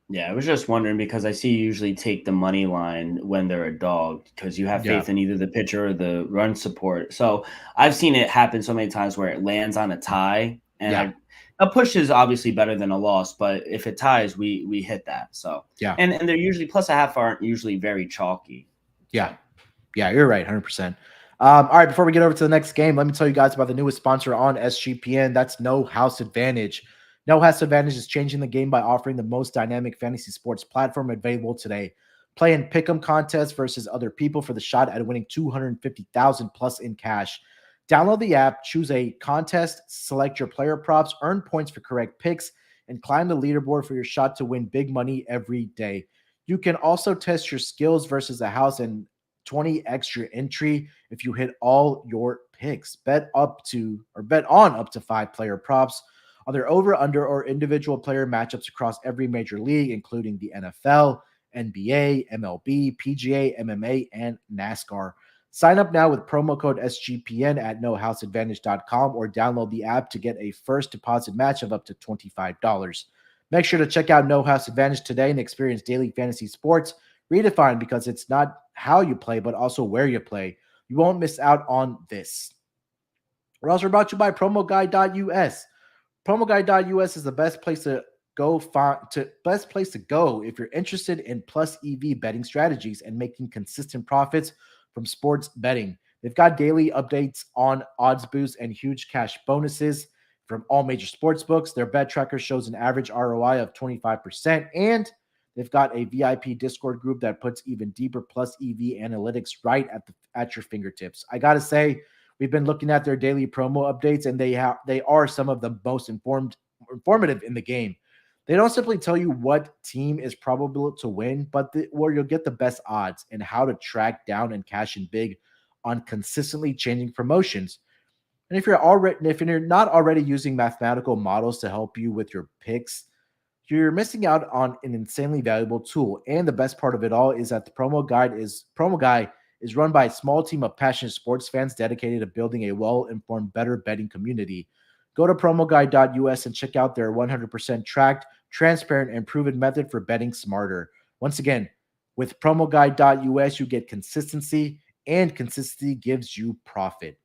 Yeah, I was just wondering because I see you usually take the money line when they're a dog because you have Yeah, faith in either the pitcher or the run support. So I've seen it happen so many times where it lands on a tie, and yeah, a push is obviously better than a loss, but if it ties, we hit that. So yeah, and they're usually plus a half aren't usually very chalky. yeah. So Yeah, you're right, 100%. All right, before we get over to the next game, let me tell you guys about the newest sponsor on SGPN. That's No House Advantage. No House Advantage is changing the game by offering the most dynamic fantasy sports platform available today. Play in pick'em contests versus other people for the shot at winning 250,000 plus in cash. Download the app, choose a contest, select your player props, earn points for correct picks, and climb the leaderboard for your shot to win big money every day. You can also test your skills versus a house and 20 extra entry if you hit all your picks. Bet on up to 5 player props on their over, under, or individual player matchups across every major league, including the NFL, NBA, MLB, PGA, MMA, and NASCAR. Sign up now with promo code SGPN at nohouseadvantage.com or download the app to get a first deposit match of up to $25. Make sure to check out No House Advantage today and experience daily fantasy sports redefined because it's not how you play, but also where you play. You won't miss out on this. We're also brought to you by PromoGuide.us. PromoGuide.us is the best place to go if you're interested in plus EV betting strategies and making consistent profits from sports betting. They've got daily updates on odds boosts and huge cash bonuses from all major sports books. Their bet tracker shows an average ROI of 25%, and they've got a VIP Discord group that puts even deeper plus EV analytics right at your fingertips. I gotta say, we've been looking at their daily promo updates, and they are some of the most informative in the game. They don't simply tell you what team is probable to win, but where you'll get the best odds and how to track down and cash in big on consistently changing promotions. And if you're not already using mathematical models to help you with your picks, you're missing out on an insanely valuable tool. And the best part of it all is that the promo guy is run by a small team of passionate sports fans dedicated to building a well-informed, better betting community. Go to promoguide.us and check out their 100% tracked, transparent, and proven method for betting smarter. Once again, with promoguide.us, you get consistency, and consistency gives you profit.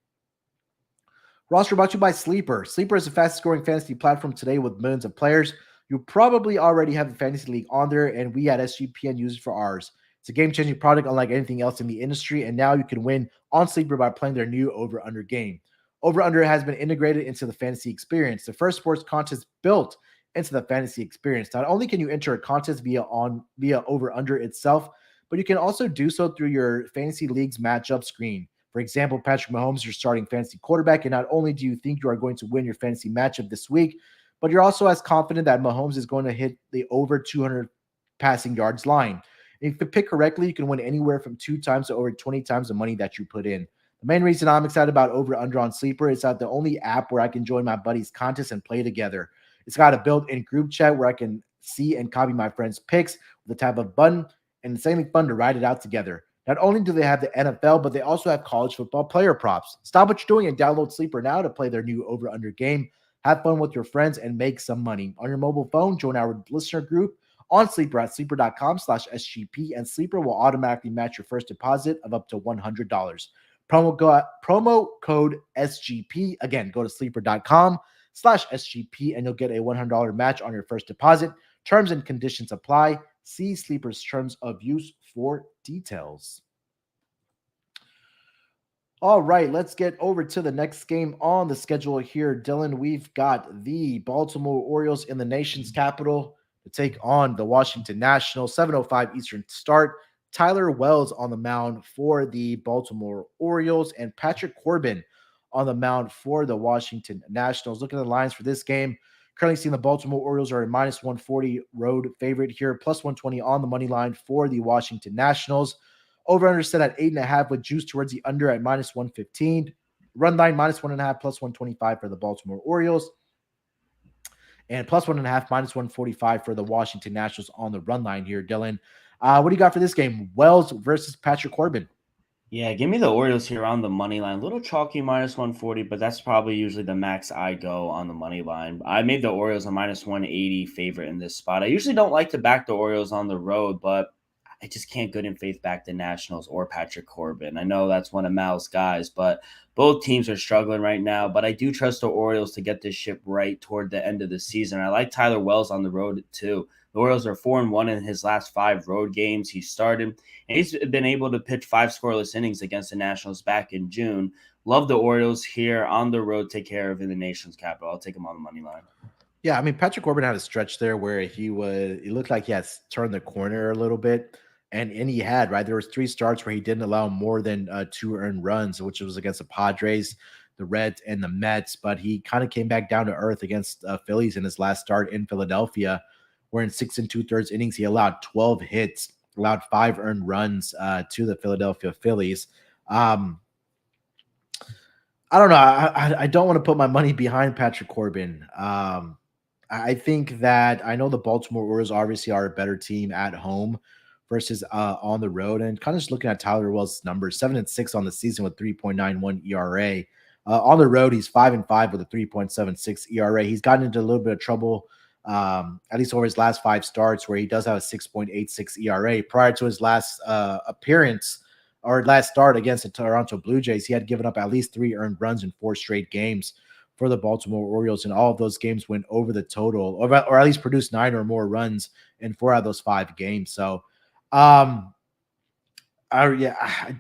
Roster brought to you by Sleeper. Sleeper is the fastest growing fantasy platform today with millions of players. You probably already have a fantasy league on there, and we at SGPN use it for ours. It's a game changing product unlike anything else in the industry, and now you can win on Sleeper by playing their new over under game. Over under has been integrated into the fantasy experience, the first sports contest built into the fantasy experience. Not only can you enter a contest via over under itself, but you can also do so through your fantasy league's matchup screen. For example, Patrick Mahomes, your starting fantasy quarterback, and not only do you think you are going to win your fantasy matchup this week, but you're also as confident that Mahomes is going to hit the over 200 passing yards line. And if you pick correctly, you can win anywhere from 2 times to over 20 times the money that you put in. The main reason I'm excited about Over Under on Sleeper is that the only app where I can join my buddies' contests and play together. It's got a built-in group chat where I can see and copy my friends' picks with a tap of button, and it's insanely fun to ride it out together. Not only do they have the NFL, but they also have college football player props. Stop what you're doing and download Sleeper now to play their new over under game. Have fun with your friends and make some money. On your mobile phone, join our listener group on Sleeper at sleeper.com/SGP, and Sleeper will automatically match your first deposit of up to $100. Promo code SGP. Again, go to sleeper.com/SGP and you'll get a $100 match on your first deposit. Terms and conditions apply. See Sleeper's terms of use for details. All right, let's get over to the next game on the schedule here. Dylan, we've got the Baltimore Orioles in the nation's capital to take on the Washington Nationals. 7:05 Eastern start. Tyler Wells on the mound for the Baltimore Orioles, and Patrick Corbin on the mound for the Washington Nationals. Looking at the lines for this game, currently seeing the Baltimore Orioles are a minus 140 road favorite here, plus 120 on the money line for the Washington Nationals. Over under set at 8.5 with juice towards the under at minus 115. Run line minus 1.5 plus 125 for the Baltimore Orioles. And plus 1.5 minus 145 for the Washington Nationals on the run line here, Dylan. What do you got for this game? Wells versus Patrick Corbin. Yeah, give me the Orioles here on the money line. Little chalky minus 140, but that's probably usually the max I go on the money line. I made the Orioles a minus 180 favorite in this spot. I usually don't like to back the Orioles on the road, but I just can't good in faith back the Nationals or Patrick Corbin. I know that's one of Mal's guys, but both teams are struggling right now. But I do trust the Orioles to get this ship right toward the end of the season. I like Tyler Wells on the road too. The Orioles are 4-1 in his last 5 road games he started. And he's been able to pitch 5 scoreless innings against the Nationals back in June. Love the Orioles here on the road, take care of in the nation's capital. I'll take him on the money line. Yeah, I mean, Patrick Corbin had a stretch there where it looked like he had turned the corner a little bit. And he had, right? There was 3 starts where he didn't allow more than 2 earned runs, which was against the Padres, the Reds, and the Mets. But he kind of came back down to earth against Phillies in his last start in Philadelphia, where in 6 2/3 innings, he allowed 12 hits, allowed 5 earned runs to the Philadelphia Phillies. I don't know. I don't want to put my money behind Patrick Corbin. I think that I know the Baltimore Orioles obviously are a better team at home versus on the road. And kind of just looking at Tyler Wells' numbers, 7-6 on the season with 3.91 ERA. On the road, he's 5-5 with a 3.76 ERA. He's gotten into a little bit of trouble, at least over his last 5 starts, where he does have a 6.86 ERA. Prior to his last appearance or last start against the Toronto Blue Jays, he had given up at least 3 earned runs in 4 straight games for the Baltimore Orioles, and all of those games went over the total, or at least produced 9 or more runs in 4 out of those 5 games. So, I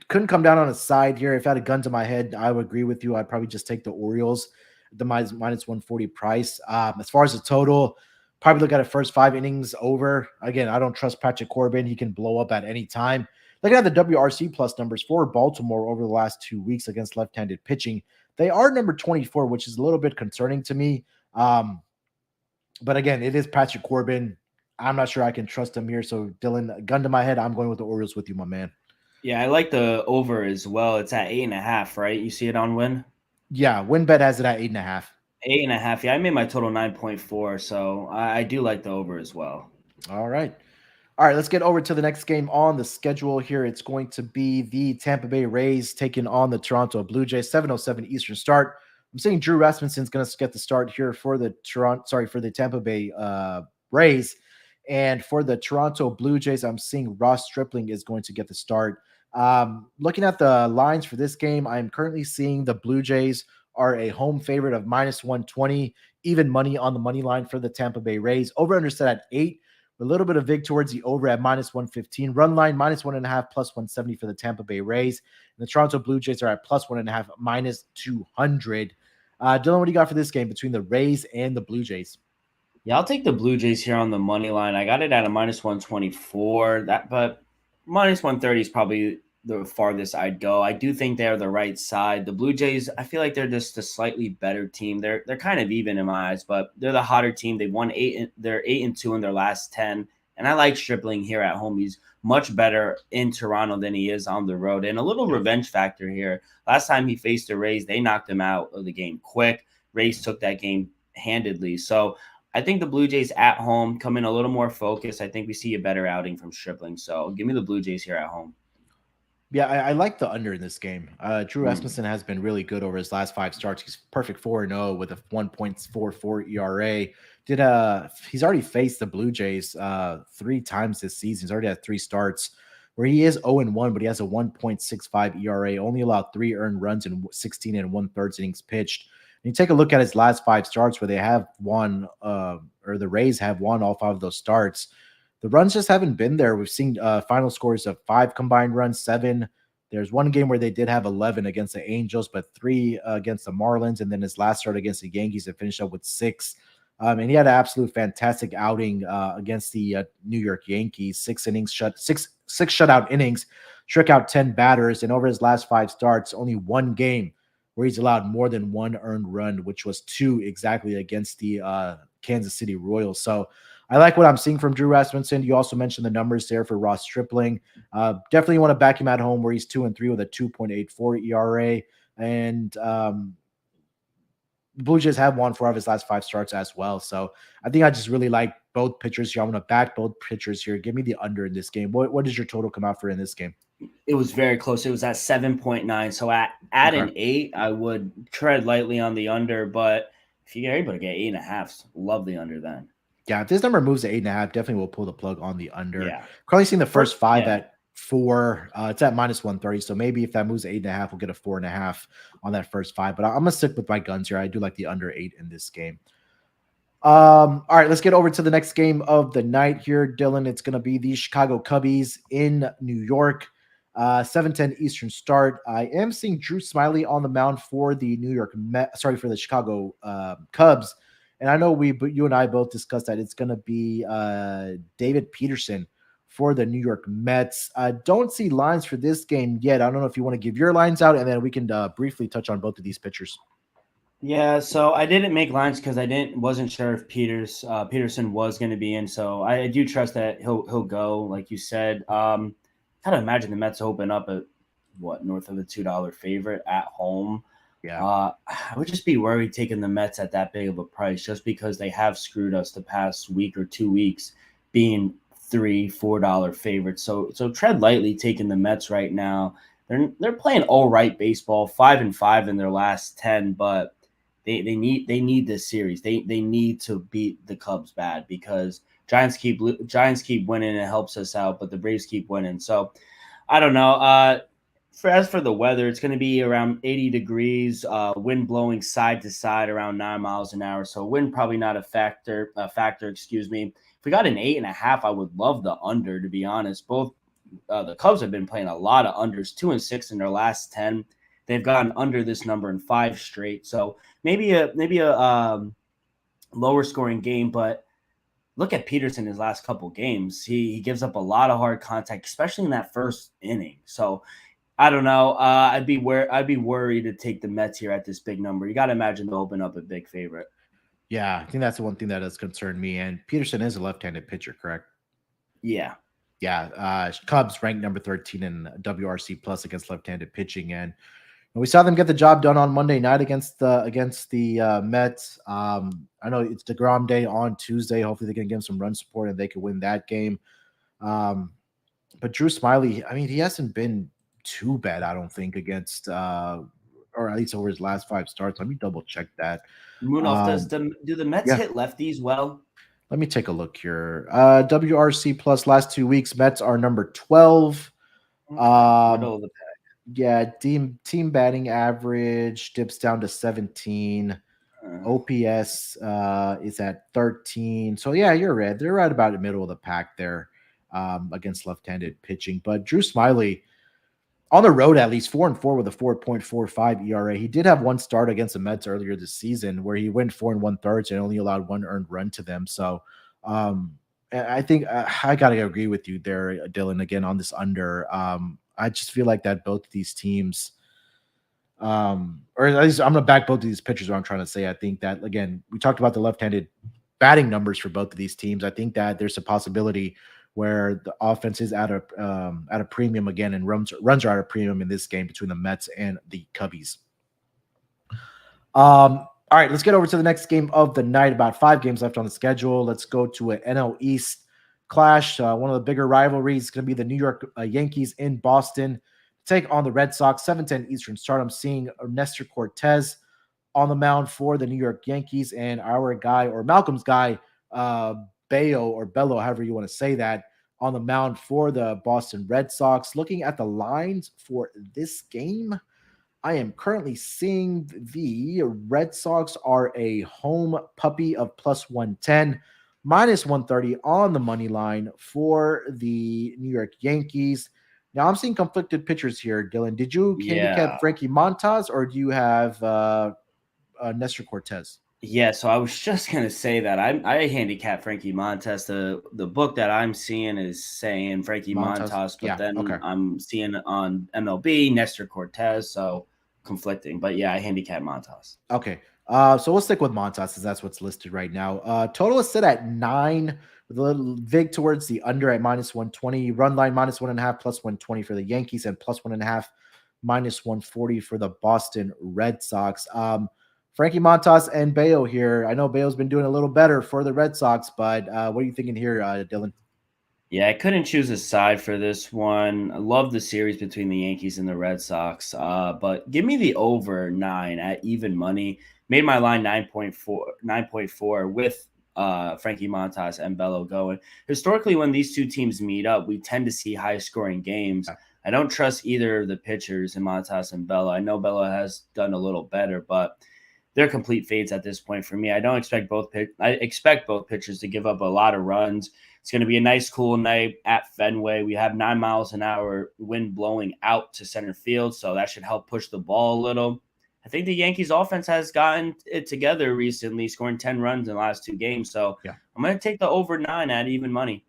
couldn't come down on a side here. If I had a gun to my head, I would agree with you. I'd probably just take the Orioles, the minus 140 price. As far as the total, probably look at it first 5 innings over. Again, I don't trust Patrick Corbin. He can blow up at any time. Looking at the WRC plus numbers for Baltimore over the last 2 weeks against left-handed pitching, they are number 24, which is a little bit concerning to me. But again, it is Patrick Corbin. I'm not sure I can trust him here. So, Dylan, gun to my head, I'm going with the Orioles with you, my man. Yeah, I like the over as well. It's at 8.5, right? You see it on Win? Yeah, WinBet has it at 8.5. 8.5. Yeah, I made my total 9.4, so I do like the over as well. All right. All right, let's get over to the next game on the schedule here. It's going to be the Tampa Bay Rays taking on the Toronto Blue Jays, 7:07 Eastern start. I'm saying Drew Rasmussen's going to get the start here for the Tampa Bay Rays. And for the Toronto Blue Jays, I'm seeing Ross Stripling is going to get the start. Looking at the lines for this game, I'm currently seeing the Blue Jays are a home favorite of minus 120, even money on the money line for the Tampa Bay Rays. Over under set at 8. A little bit of vig towards the over at minus 115. Run line minus 1.5 plus 170 for the Tampa Bay Rays. And the Toronto Blue Jays are at plus 1.5 minus 200. Dylan, what do you got for this game between the Rays and the Blue Jays? Yeah, I'll take the Blue Jays here on the money line. I got it at a minus 124. But minus 130 is probably the farthest I'd go. I do think they're the right side. The Blue Jays, I feel like they're just a slightly better team. They're kind of even in my eyes, but they're the hotter team. They won 8. They're 8-2 in their last 10. And I like Stripling here at home. He's much better in Toronto than he is on the road. And a little revenge factor here. Last time he faced the Rays, they knocked him out of the game quick. Rays took that game handedly. So I think the Blue Jays at home come in a little more focused. I think we see a better outing from Stripling. So give me the Blue Jays here at home. Yeah, I like the under in this game. Drew Rasmussen has been really good over his last 5 starts. He's perfect 4-0 with a 1.44 ERA. He's already faced the Blue Jays 3 times this season. He's already had 3 starts where he is 0-1, but he has a 1.65 ERA, only allowed 3 earned runs in 16 1/3 innings pitched. And you take a look at his last 5 starts where they have won, or the Rays have won all 5 of those starts. The runs just haven't been there. We've seen final scores of 5 combined runs, 7. There's one game where they did have 11 against the Angels, but 3 against the Marlins. And then his last start against the Yankees, it finished up with 6. And he had an absolute fantastic outing against the New York Yankees. Six shutout innings, struck out 10 batters, and over his last five starts, only one game where he's allowed more than one earned run, which was two exactly against the Kansas City Royals. So I like what I'm seeing from Drew Rasmussen. You also mentioned the numbers there for Ross Stripling. Definitely want to back him at home where he's 2-3 with a 2.84 ERA. And the Blue Jays have won four of his last five starts as well. So I think I just really like both pitchers here. I'm going to back both pitchers here. Give me the under in this game. What does your total come out for in this game? It was very close. It was at 7.9. So at Okay. an 8, I would tread lightly on the under. But if you're able to get 8.5, love the under then. Yeah, if this number moves to 8.5, definitely will pull the plug on the under. Yeah. Currently seeing the first five Yeah. at 4. It's at minus 130. So maybe if that moves to 8.5, we'll get a 4.5 on that first five. But I'm gonna stick with my guns here. I do like the under 8 in this game. All right, let's get over to the next game of the night here, Dylan. It's gonna be the Chicago Cubbies in New York. 7:10 Eastern start. I am seeing Drew Smiley on the mound for the for the Chicago Cubs. And I know you and I both discussed that it's going to be David Peterson for the New York Mets. I don't see lines for this game yet. I don't know if you want to give your lines out, and then we can briefly touch on both of these pitchers. Yeah, so I didn't make lines because wasn't sure if Peterson was going to be in. So I do trust that he'll go, like you said. Kind of imagine the Mets open up at north of a $2 favorite at home. Yeah. I would just be worried taking the Mets at that big of a price, just because they have screwed us the past week or 2 weeks, being $3-4 favorites. So tread lightly taking the Mets right now. They're playing all right baseball, 5-5 in their last 10, but they need this series. They need to beat the Cubs bad, because Giants keep winning and it helps us out, but the Braves keep winning. So I don't know. As for the weather, it's going to be around 80 degrees, wind blowing side to side around 9 miles an hour. So wind probably not a factor. Excuse me. If we got an 8.5, I would love the under, to be honest. Both the Cubs have been playing a lot of unders, 2-6 in their last 10. They've gotten under this number in 5 straight. So maybe a lower scoring game, but look at Peterson his last couple games. He gives up a lot of hard contact, especially in that first inning. So I don't know. I'd be worried to take the Mets here at this big number. You got to imagine they'll open up a big favorite. Yeah, I think that's the one thing that does concern me. And Peterson is a left-handed pitcher, correct? Yeah. Yeah. Cubs ranked number 13 in WRC plus against left-handed pitching, and we saw them get the job done on Monday night against the Mets. I know it's DeGrom Day on Tuesday. Hopefully, they can give him some run support and they can win that game. But Drew Smiley, I mean, he hasn't been too bad, I don't think, against or at least over his last 5 starts. Let me double check that. Munaf, do the Mets Yeah. hit lefties well? Let me take a look here. WRC plus last 2 weeks, Mets are number 12. Middle of the pack. Yeah, team batting average dips down to 17. OPS is at 13. So yeah, you're right. They're right about the middle of the pack there against left-handed pitching. But Drew Smiley on the road, at least 4-4 with a 4.45 ERA. He did have one start against the Mets earlier this season where he went 4 1/3 and only allowed one earned run to them. So I think I gotta agree with you there, Dylan, again on this under. I just feel like that both of these teams, or at least I'm gonna back both of these pitchers. What I'm trying to say, I think that again, we talked about the left-handed batting numbers for both of these teams. I think that there's a possibility where the offense is at a premium again, and runs are at a premium in this game between the Mets and the Cubbies. All right, let's get over to the next game of the night. About 5 games left on the schedule. Let's go to an NL East clash. One of the bigger rivalries is going to be the New York Yankees in Boston take on the Red Sox. 7:10 Eastern start. I'm seeing Nestor Cortez on the mound for the New York Yankees, and our guy, or Malcolm's guy, Bello, however you want to say that, on the mound for the Boston Red Sox. Looking at the lines for this game, I am currently seeing the Red Sox are a home puppy of plus 110, minus 130 on the money line for the New York Yankees. Now I'm seeing conflicted pitchers here, Dylan. Did you handicap Frankie Montas, or do you have Nestor Cortez? Yeah, so I was just gonna say that I handicap Frankie Montas. The book that I'm seeing is saying Frankie Montas? Montas, but Yeah. then Okay. I'm seeing it on MLB Nestor Cortez, so conflicting. But yeah, I handicap Montas. Okay. So we'll stick with Montas since that's what's listed right now. Total is set at 9 with a little vig towards the under at -120. Run line -1.5 +120 for the Yankees and +1.5 -140 for the Boston Red Sox. Frankie Montas and Bayo here. I know Bayo's been doing a little better for the Red Sox, but what are you thinking here, Dylan? Yeah, I couldn't choose a side for this one. I love the series between the Yankees and the Red Sox. But give me the over 9 at even money. Made my line 9.4 with Frankie Montas and Bello going. Historically, when these two teams meet up, we tend to see high scoring games. Yeah. I don't trust either of the pitchers in Montas and Bello. I know Bello has done a little better, but they're complete fades at this point for me. I don't expect I expect both pitchers to give up a lot of runs. It's going to be a nice, cool night at Fenway. We have 9 miles an hour wind blowing out to center field, so that should help push the ball a little. I think the Yankees offense has gotten it together recently, scoring 10 runs in the last two games. So Yeah. I'm going to take the over 9 at even money.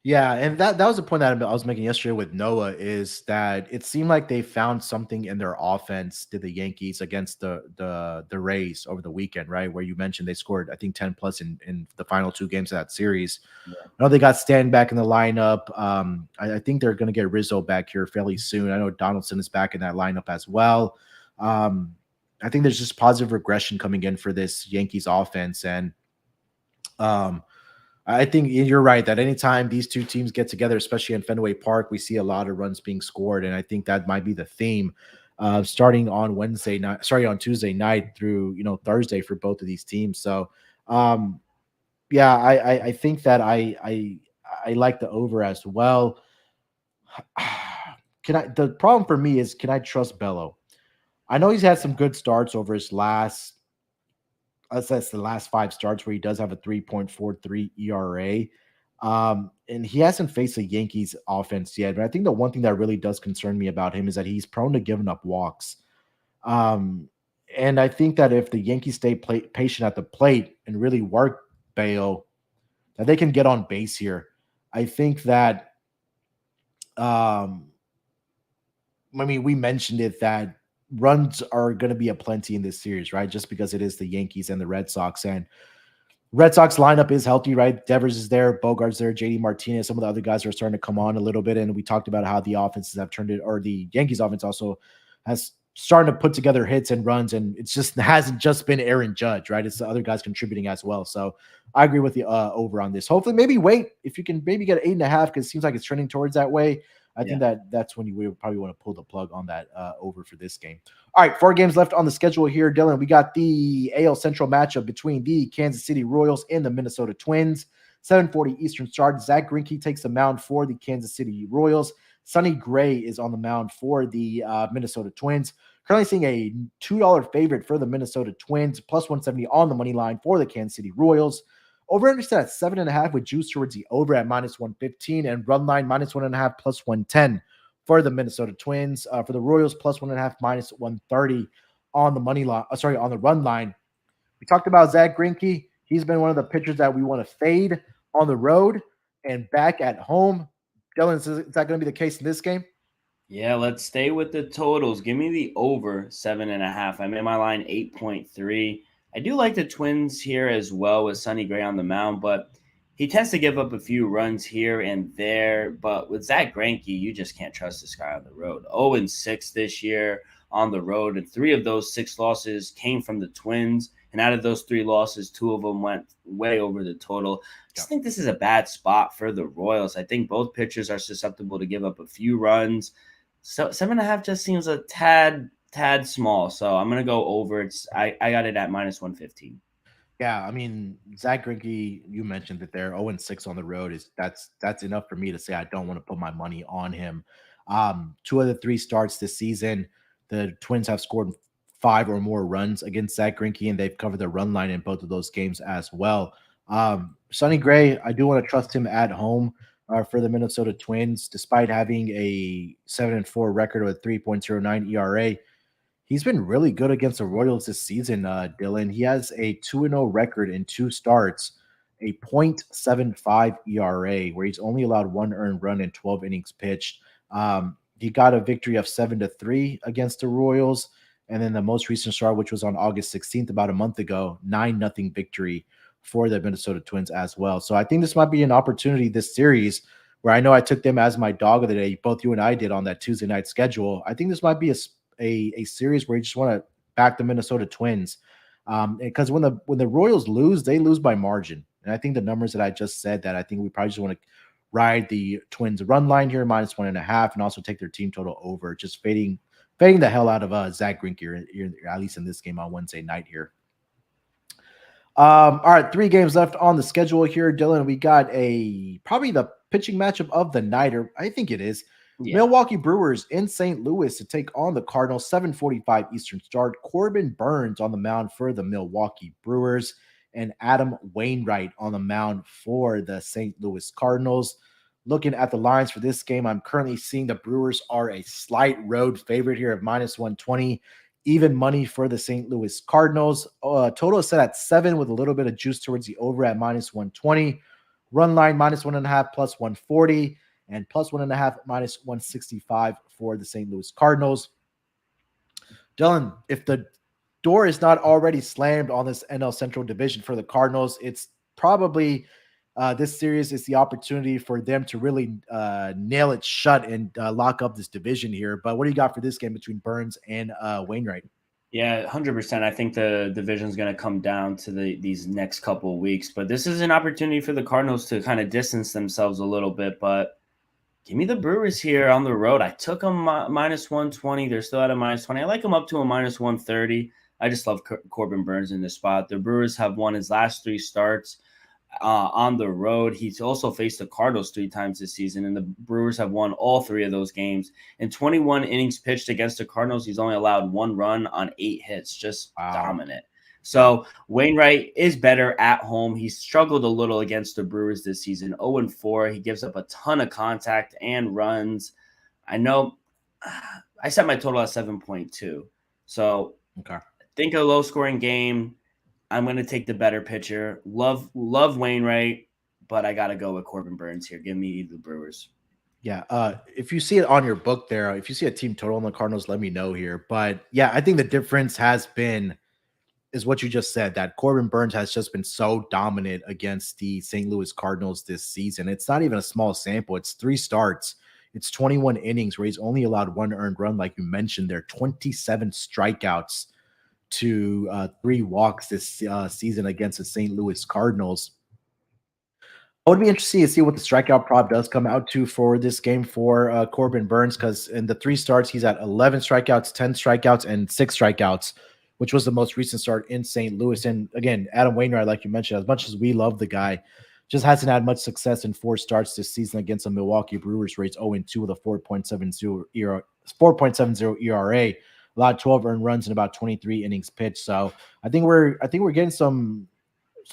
Yeah, and that was the point that I was making yesterday with Noah is that it seemed like they found something in their offense to the Yankees against the Rays over the weekend, right? Where you mentioned they scored, I think, 10 plus in the final two games of that series. Yeah. I know they got Stan back in the lineup. I think they're going to get Rizzo back here fairly soon. I know Donaldson is back in that lineup as well. Um, I think there's just positive regression coming in for this Yankees offense, and um, I think you're right that anytime these two teams get together, especially in Fenway Park, we see a lot of runs being scored, and I think that might be the theme, starting on Wednesday night, sorry, on Tuesday night through Thursday for both of these teams. So, um, yeah, I think that I like the over as well. Can I? The problem for me is, can I trust Bello? I know he's had some good starts over his last, that's the last five starts where he does have a 3.43 ERA. And he hasn't faced a Yankees offense yet. But I think the one thing that really does concern me about him is that he's prone to giving up walks. Um, and I think that if the Yankees stay patient at the plate and really work Bayo, that they can get on base here. I think that, um, I mean, we mentioned it that runs are going to be a plenty in this series, right? Just because it is the Yankees and the Red Sox. And Red Sox lineup is healthy, right? Devers is there, Bogart's there, JD Martinez. Some of the other guys are starting to come on a little bit, and we talked about how the offenses have turned it, or the Yankees offense also has started to put together hits and runs, and it's just hasn't just been Aaron Judge, right? It's the other guys contributing as well. So I agree with the over on this. Hopefully, maybe wait if you can maybe get 8.5 because it seems like it's trending towards that way. I think Yeah. that's when you would probably want to pull the plug on that over for this game. All right, 4 games left on the schedule here, Dylan. We got the AL Central matchup between the Kansas City Royals and the Minnesota Twins. 7:40 Eastern start. Zach Greinke takes the mound for the Kansas City Royals. Sonny Gray is on the mound for the Minnesota Twins. Currently seeing a $2 favorite for the Minnesota Twins, plus 170 on the money line for the Kansas City Royals. Over understood at 7.5 with juice towards the over at -115 and run line -1.5 plus 110 for the Minnesota Twins. For the Royals, plus 1.5 -130 on the money line. Sorry, on the run line. We talked about Zach Greinke. He's been one of the pitchers that we want to fade on the road and back at home. Dylan, is that going to be the case in this game? Yeah, let's stay with the totals. Give me the over 7.5. I made my line 8.3. I do like the Twins here as well with Sonny Gray on the mound, but he tends to give up a few runs here and there. But with Zach Greinke, you just can't trust this guy on the road. 0-6 this year on the road, and three of those six losses came from the Twins. And out of those three losses, two of them went way over the total. I Yeah. just think this is a bad spot for the Royals. I think both pitchers are susceptible to give up a few runs. So 7.5 just seems a tad small. So I'm gonna go over. I got it at -115. Yeah, I mean, Zach Greinke, you mentioned that they're 0-6 on the road. That's enough for me to say I don't want to put my money on him. Two of the three starts this season, the Twins have scored 5 or more runs against Zach Greinke, and they've covered the run line in both of those games as well. Sonny Gray, I do want to trust him at home for the Minnesota Twins, despite having a 7-4 record with 3.09 ERA. he's been really good against the Royals this season, Dylan. He has a 2-0 record in two starts, a .75 ERA, where he's only allowed one earned run in 12 innings pitched. He got a victory of 7-3 against the Royals. And then the most recent start, which was on August 16th, about a month ago, 9-0 victory for the Minnesota Twins as well. So I think this might be an opportunity this series where I know I took them as my dog of the day. Both you and I did on that Tuesday night schedule. I think this might be a series where you just want to back the Minnesota Twins, because when the Royals lose, they lose by margin. And I think the numbers that I just said, that I think we probably just want to ride the Twins run line here, -1.5, and also take their team total over, just fading the hell out of Zach Greinke, at least in this game on Wednesday night here. All right, 3 games left on the schedule here, Dylan. We got probably the pitching matchup of the night, or I think it is. Yeah. Milwaukee Brewers in St. Louis to take on the Cardinals, 7:45 Eastern start. Corbin Burns on the mound for the Milwaukee Brewers, and Adam Wainwright on the mound for the St. Louis Cardinals. Looking at the lines for this game, I'm currently seeing the Brewers are a slight road favorite here of -120. Even money for the St. Louis Cardinals. Total is set at 7 with a little bit of juice towards the over at -120. Run line -1.5 +140, and +1.5 -165 for the St. Louis Cardinals. Dylan, if the door is not already slammed on this NL Central division for the Cardinals, it's probably this series is the opportunity for them to really nail it shut and lock up this division here. But what do you got for this game between Burns and Wainwright? Yeah, 100%. I think the division is going to come down to these next couple of weeks, but this is an opportunity for the Cardinals to kind of distance themselves a little bit. But give me the Brewers here on the road. I took them -120. They're still at a -20. I like them up to a -130. I just love Corbin Burns in this spot. The Brewers have won his last 3 starts on the road. He's also faced the Cardinals 3 times this season, and the Brewers have won all 3 of those games. In 21 innings pitched against the Cardinals, he's only allowed 1 run on 8 hits, just dominant. So Wainwright is better at home. He's struggled a little against the Brewers this season, 0-4. He gives up a ton of contact and runs. I know I set my total at 7.2. So Okay. think a low-scoring game. I'm going to take the better pitcher. Love Wainwright, but I got to go with Corbin Burns here. Give me the Brewers. Yeah. If you see it on your book there, if you see a team total on the Cardinals, let me know here. But yeah, I think the difference is what you just said, that Corbin Burns has just been so dominant against the St. Louis Cardinals this season. It's not even a small sample. It's 3 starts. It's 21 innings where he's only allowed 1 earned run, like you mentioned there, 27 strikeouts to 3 walks this season against the St. Louis Cardinals. I would be interested to see what the strikeout prop does come out to for this game for Corbin Burns, because in the 3 starts, he's at 11 strikeouts, 10 strikeouts, and 6 strikeouts, which was the most recent start in St. Louis. And again, Adam Wainwright, like you mentioned, as much as we love the guy, just hasn't had much success in 4 starts this season against the Milwaukee Brewers, where he's 0-2 with a 4.70 ERA. Allowed 12 earned runs in about 23 innings pitched. So I think we're getting some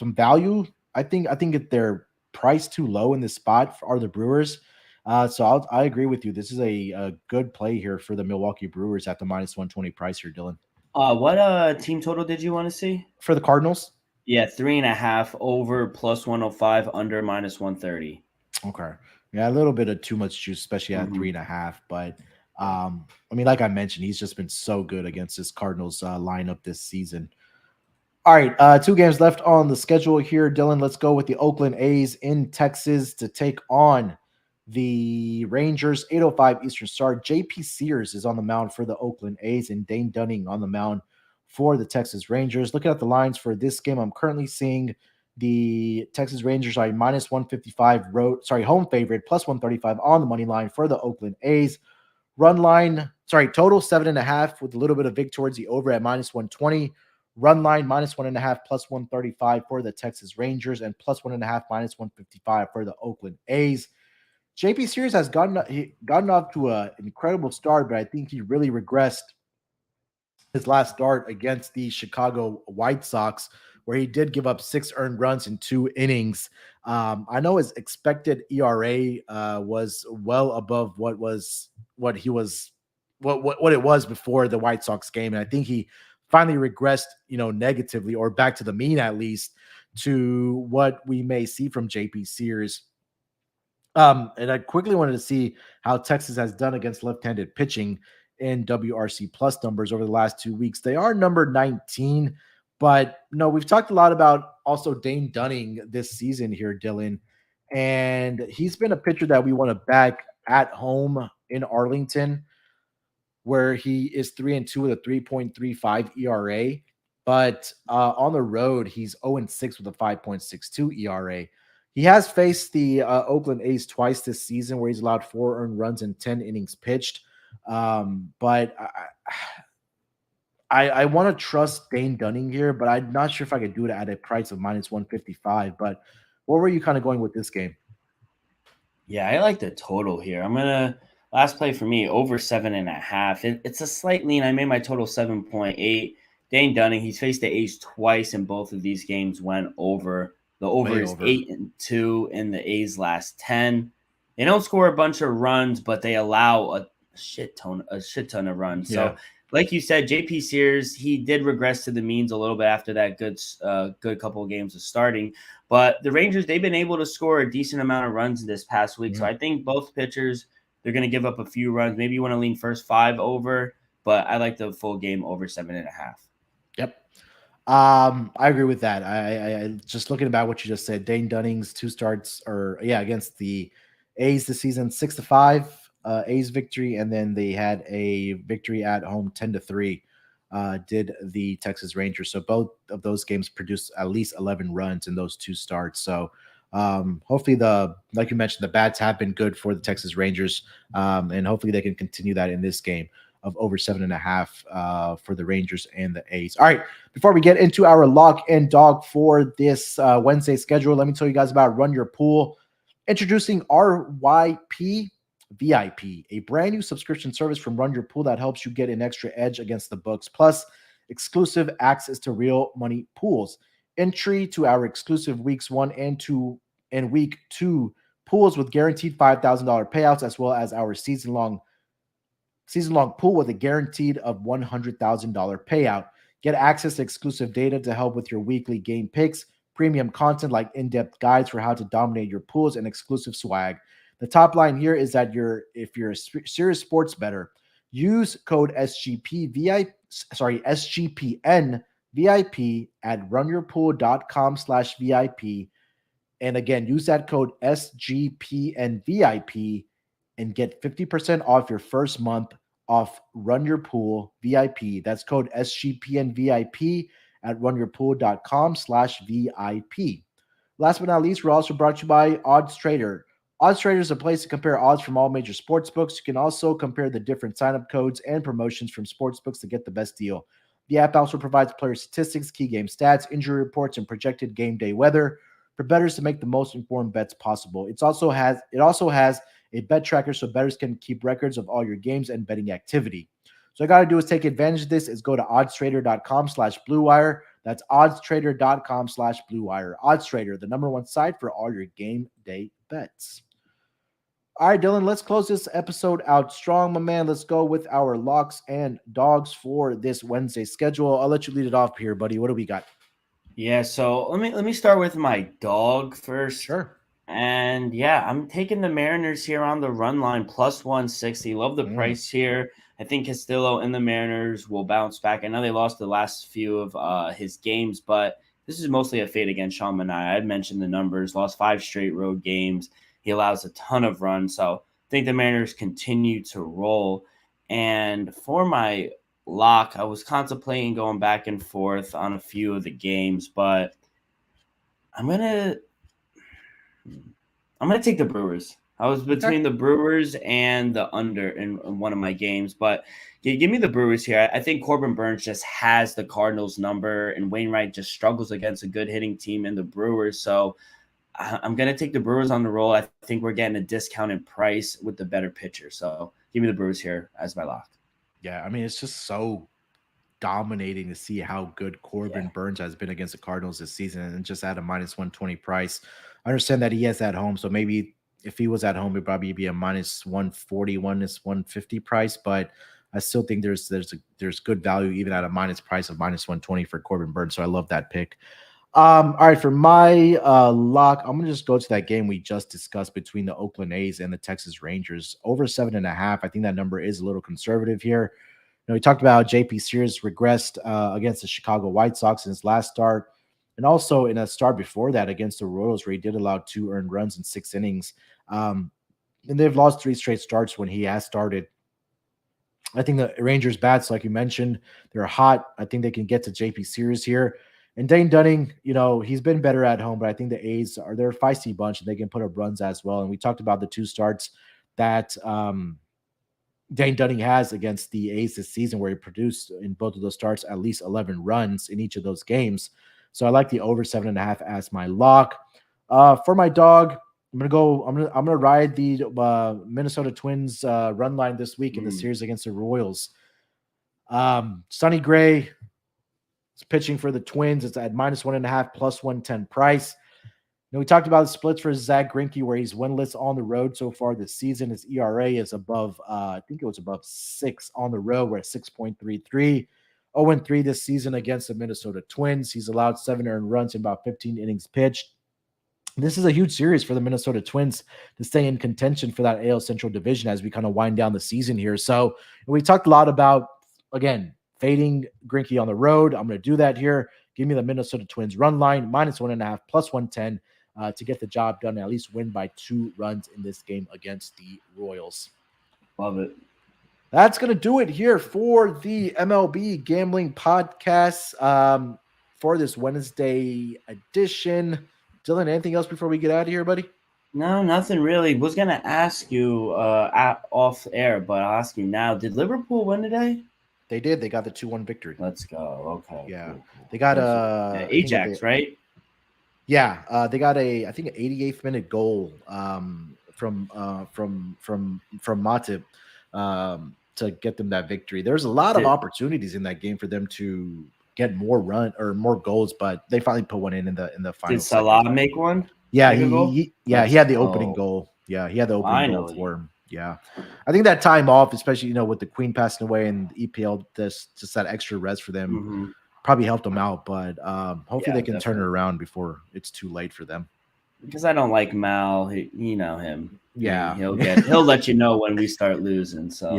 value. I think that they're priced too low in this spot are the Brewers. So I agree with you. This is a good play here for the Milwaukee Brewers at the -120 price here, Dylan. What team total did you want to see? For the Cardinals? Yeah, 3.5 over +105, under -130. Okay. Yeah, a little bit of too much juice, especially at 3.5. But I mean, like I mentioned, he's just been so good against this Cardinals lineup this season. All right, 2 games left on the schedule here, Dylan. Let's go with the Oakland A's in Texas to take on the Rangers. 8:05 Eastern start. JP Sears is on the mound for the Oakland A's, and Dane Dunning on the mound for the Texas Rangers. Looking at the lines for this game, I'm currently seeing the Texas Rangers are -155 home favorite, +135 on the money line for the Oakland A's. Total 7.5 with a little bit of vig towards the over at -120. Run line -1.5 +135 for the Texas Rangers, and +1.5 -155 for the Oakland A's. JP Sears has gotten off to an incredible start, but I think he really regressed his last start against the Chicago White Sox, where he did give up 6 earned runs in 2 innings. I know his expected ERA was well above what he was what it was before the White Sox game, and I think he finally regressed, negatively or back to the mean at least to what we may see from JP Sears. And I quickly wanted to see how Texas has done against left-handed pitching in WRC plus numbers over the last 2 weeks. They are number 19, but no, we've talked a lot about also Dane Dunning this season here, Dylan, and he's been a pitcher that we want to back at home in Arlington, where he is 3-2 with a 3.35 ERA. But on the road, he's 0-6 with a 5.62 ERA. He has faced the Oakland A's twice this season, where he's allowed 4 earned runs in 10 innings pitched. But I want to trust Dane Dunning here, but I'm not sure if I could do it at a price of minus 155. But where were you kind of going with this game? Yeah, I like the total here. I'm gonna last play for me over 7.5. It's a slight lean. I made my total 7.8. Dane Dunning, he's faced the A's twice, and both of these games went over. The over Way is over. 8-2 in the A's last 10. They don't score a bunch of runs, but they allow a shit ton of runs. Yeah. So, like you said, JP Sears, he did regress to the means a little bit after that good couple of games of starting. But the Rangers, they've been able to score a decent amount of runs this past week. So Mhm. I think both pitchers, they're going to give up a few runs. Maybe you want to lean first 5 over, but I like the full game over 7.5. Yep. I agree with that. I just looking about what you just said. Dane Dunning's two starts, or yeah, against the A's this season, 6-5 A's victory, and then they had a victory at home, 10-3. Did the Texas Rangers? So both of those games produced at least 11 runs in those two starts. So hopefully, like you mentioned, the bats have been good for the Texas Rangers, and hopefully they can continue that in this game of over 7.5 for the Rangers and the A's. All right, before we get into our lock and dog for this Wednesday schedule, let me tell you guys about Run Your Pool. Introducing RYP VIP, a brand new subscription service from Run Your Pool that helps you get an extra edge against the books, plus exclusive access to real money pools. Entry to our exclusive weeks 1 and 2 and week 2 pools with guaranteed $5,000 payouts, as well as our season long pool with a guaranteed of $100,000 payout. Get access to exclusive data to help with your weekly game picks, premium content like in-depth guides for how to dominate your pools, and exclusive swag. The top line here is that if you're a serious sports bettor, use code SGPN VIP at runyourpool.com/VIP. And again, use that code SGPN VIP and get 50% off your first month off Run Your Pool VIP. That's code SGPN VIP at runyourpool.com/VIP. Last but not least, we're also brought to you by Odds Trader. Odds Trader is a place to compare odds from all major sports books. You can also compare the different sign-up codes and promotions from sports books to get the best deal. The app also provides player statistics, key game stats, injury reports, and projected game day weather for bettors to make the most informed bets possible. It also has a bet tracker so bettors can keep records of all your games and betting activity. So all you got to do is take advantage of this is go to oddstrader.com/bluewire. That's oddstrader.com/bluewire. OddsTrader, the number one site for all your game day bets. All right, Dylan, let's close this episode out strong, my man. Let's go with our locks and dogs for this Wednesday schedule. I'll let you lead it off here, buddy. What do we got? Yeah, so let me start with my dog first. Sure. And yeah, I'm taking the Mariners here on the run line plus 160. Love the Mm, price here. I think Castillo and the Mariners will bounce back. I know they lost the last few of his games, but this is mostly a fade against Sean Manaea. I mentioned the numbers, lost 5 straight road games. He allows a ton of runs. So I think the Mariners continue to roll. And for my lock, I was contemplating going back and forth on a few of the games, but I'm gonna I'm gonna take the Brewers. I was okay. between the Brewers and the under in one of my games, but give me the Brewers here. I think Corbin Burns just has the Cardinals number, and Wainwright just struggles against a good hitting team in the Brewers. So I'm gonna take the Brewers on the roll. I think we're getting a discounted price with the better pitcher. So give me the Brewers here as my lock. Yeah, I mean, it's just so dominating to see how good Yeah. Corbin Burns has been against the Cardinals this season, and just at a minus 120 price. I understand that he is at home, so maybe if he was at home, it'd probably be a minus 140, minus 150 price. But I still think there's good value even at a minus price of minus 120 for Corbin Burns. So I love that pick. All right, for my lock, I'm gonna just go to that game we just discussed between the Oakland A's and the Texas Rangers. Over 7.5. I think that number is a little conservative here. We talked about how JP Sears regressed against the Chicago White Sox in his last start, and also in a start before that against the Royals, where he did allow 2 earned runs in 6 innings. Um, and they've lost 3 straight starts when he has started. I think the Rangers bats, like you mentioned, they're hot. I think they can get to JP Series here. And Dane Dunning, he's been better at home, but I think the A's they're a feisty bunch and they can put up runs as well. And we talked about the 2 starts that Dane Dunning has against the A's this season, where he produced in both of those starts at least 11 runs in each of those games. So I like the over 7.5 as my lock. For my dog, I'm gonna ride the Minnesota Twins run line this week in the series against the Royals. Sonny Gray is pitching for the Twins. It's at minus 1.5 plus 110 price. We talked about the splits for Zach Greinke, where he's winless on the road so far this season. His ERA is above, I think it was above 6 on the road. We're at 6.33. 0-3 this season against the Minnesota Twins. He's allowed 7 earned runs in about 15 innings pitched. This is a huge series for the Minnesota Twins to stay in contention for that AL Central division as we kind of wind down the season here. So we talked a lot about, again, fading Greinke on the road. I'm going to do that here. Give me the Minnesota Twins run line, minus 1.5, plus 110 to get the job done and at least win by 2 runs in this game against the Royals. Love it. That's going to do it here for the MLB Gambling Podcast for this Wednesday edition. Dylan, anything else before we get out of here, buddy? No, nothing really. Was going to ask you off air, but I'll ask you now. Did Liverpool win today? They did. They got the 2-1 victory. Let's go. Okay. Yeah. Cool. They got Ajax, right? Yeah. They got an 88th minute goal from Matip to get them that victory. There's a lot of opportunities in that game for them to get more goals, but they finally put one in the final. Did Salah make one? Yeah, he had the opening goal. Yeah, he had the opening goal for him. Yeah, I think that time off, especially with the Queen passing away and the EPL, just that extra rest for them probably helped them out. But hopefully they can turn it around before it's too late for them. Because I don't like Mal, you know him. Yeah, he'll let you know when we start losing. So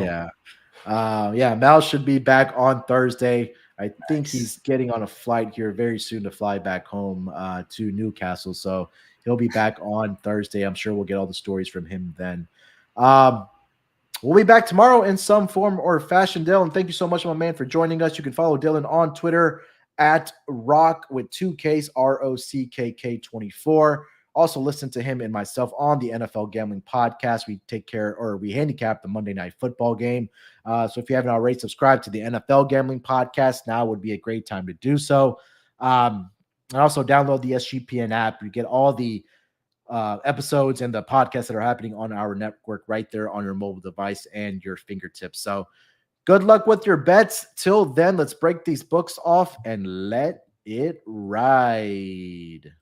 Mal should be back on Thursday. I think he's getting on a flight here very soon to fly back home to Newcastle. So he'll be back on Thursday. I'm sure we'll get all the stories from him then. We'll be back tomorrow in some form or fashion. Dylan, thank you so much, my man, for joining us. You can follow Dylan on Twitter at Rock with 2 Ks, ROCKK24. Also listen to him and myself on the NFL Gambling Podcast. We handicap the Monday Night Football game. So if you haven't already subscribed to the NFL Gambling Podcast, now would be a great time to do so. And also download the SGPN app. You get all the episodes and the podcasts that are happening on our network right there on your mobile device and your fingertips. So good luck with your bets. Till then, let's break these books off and let it ride.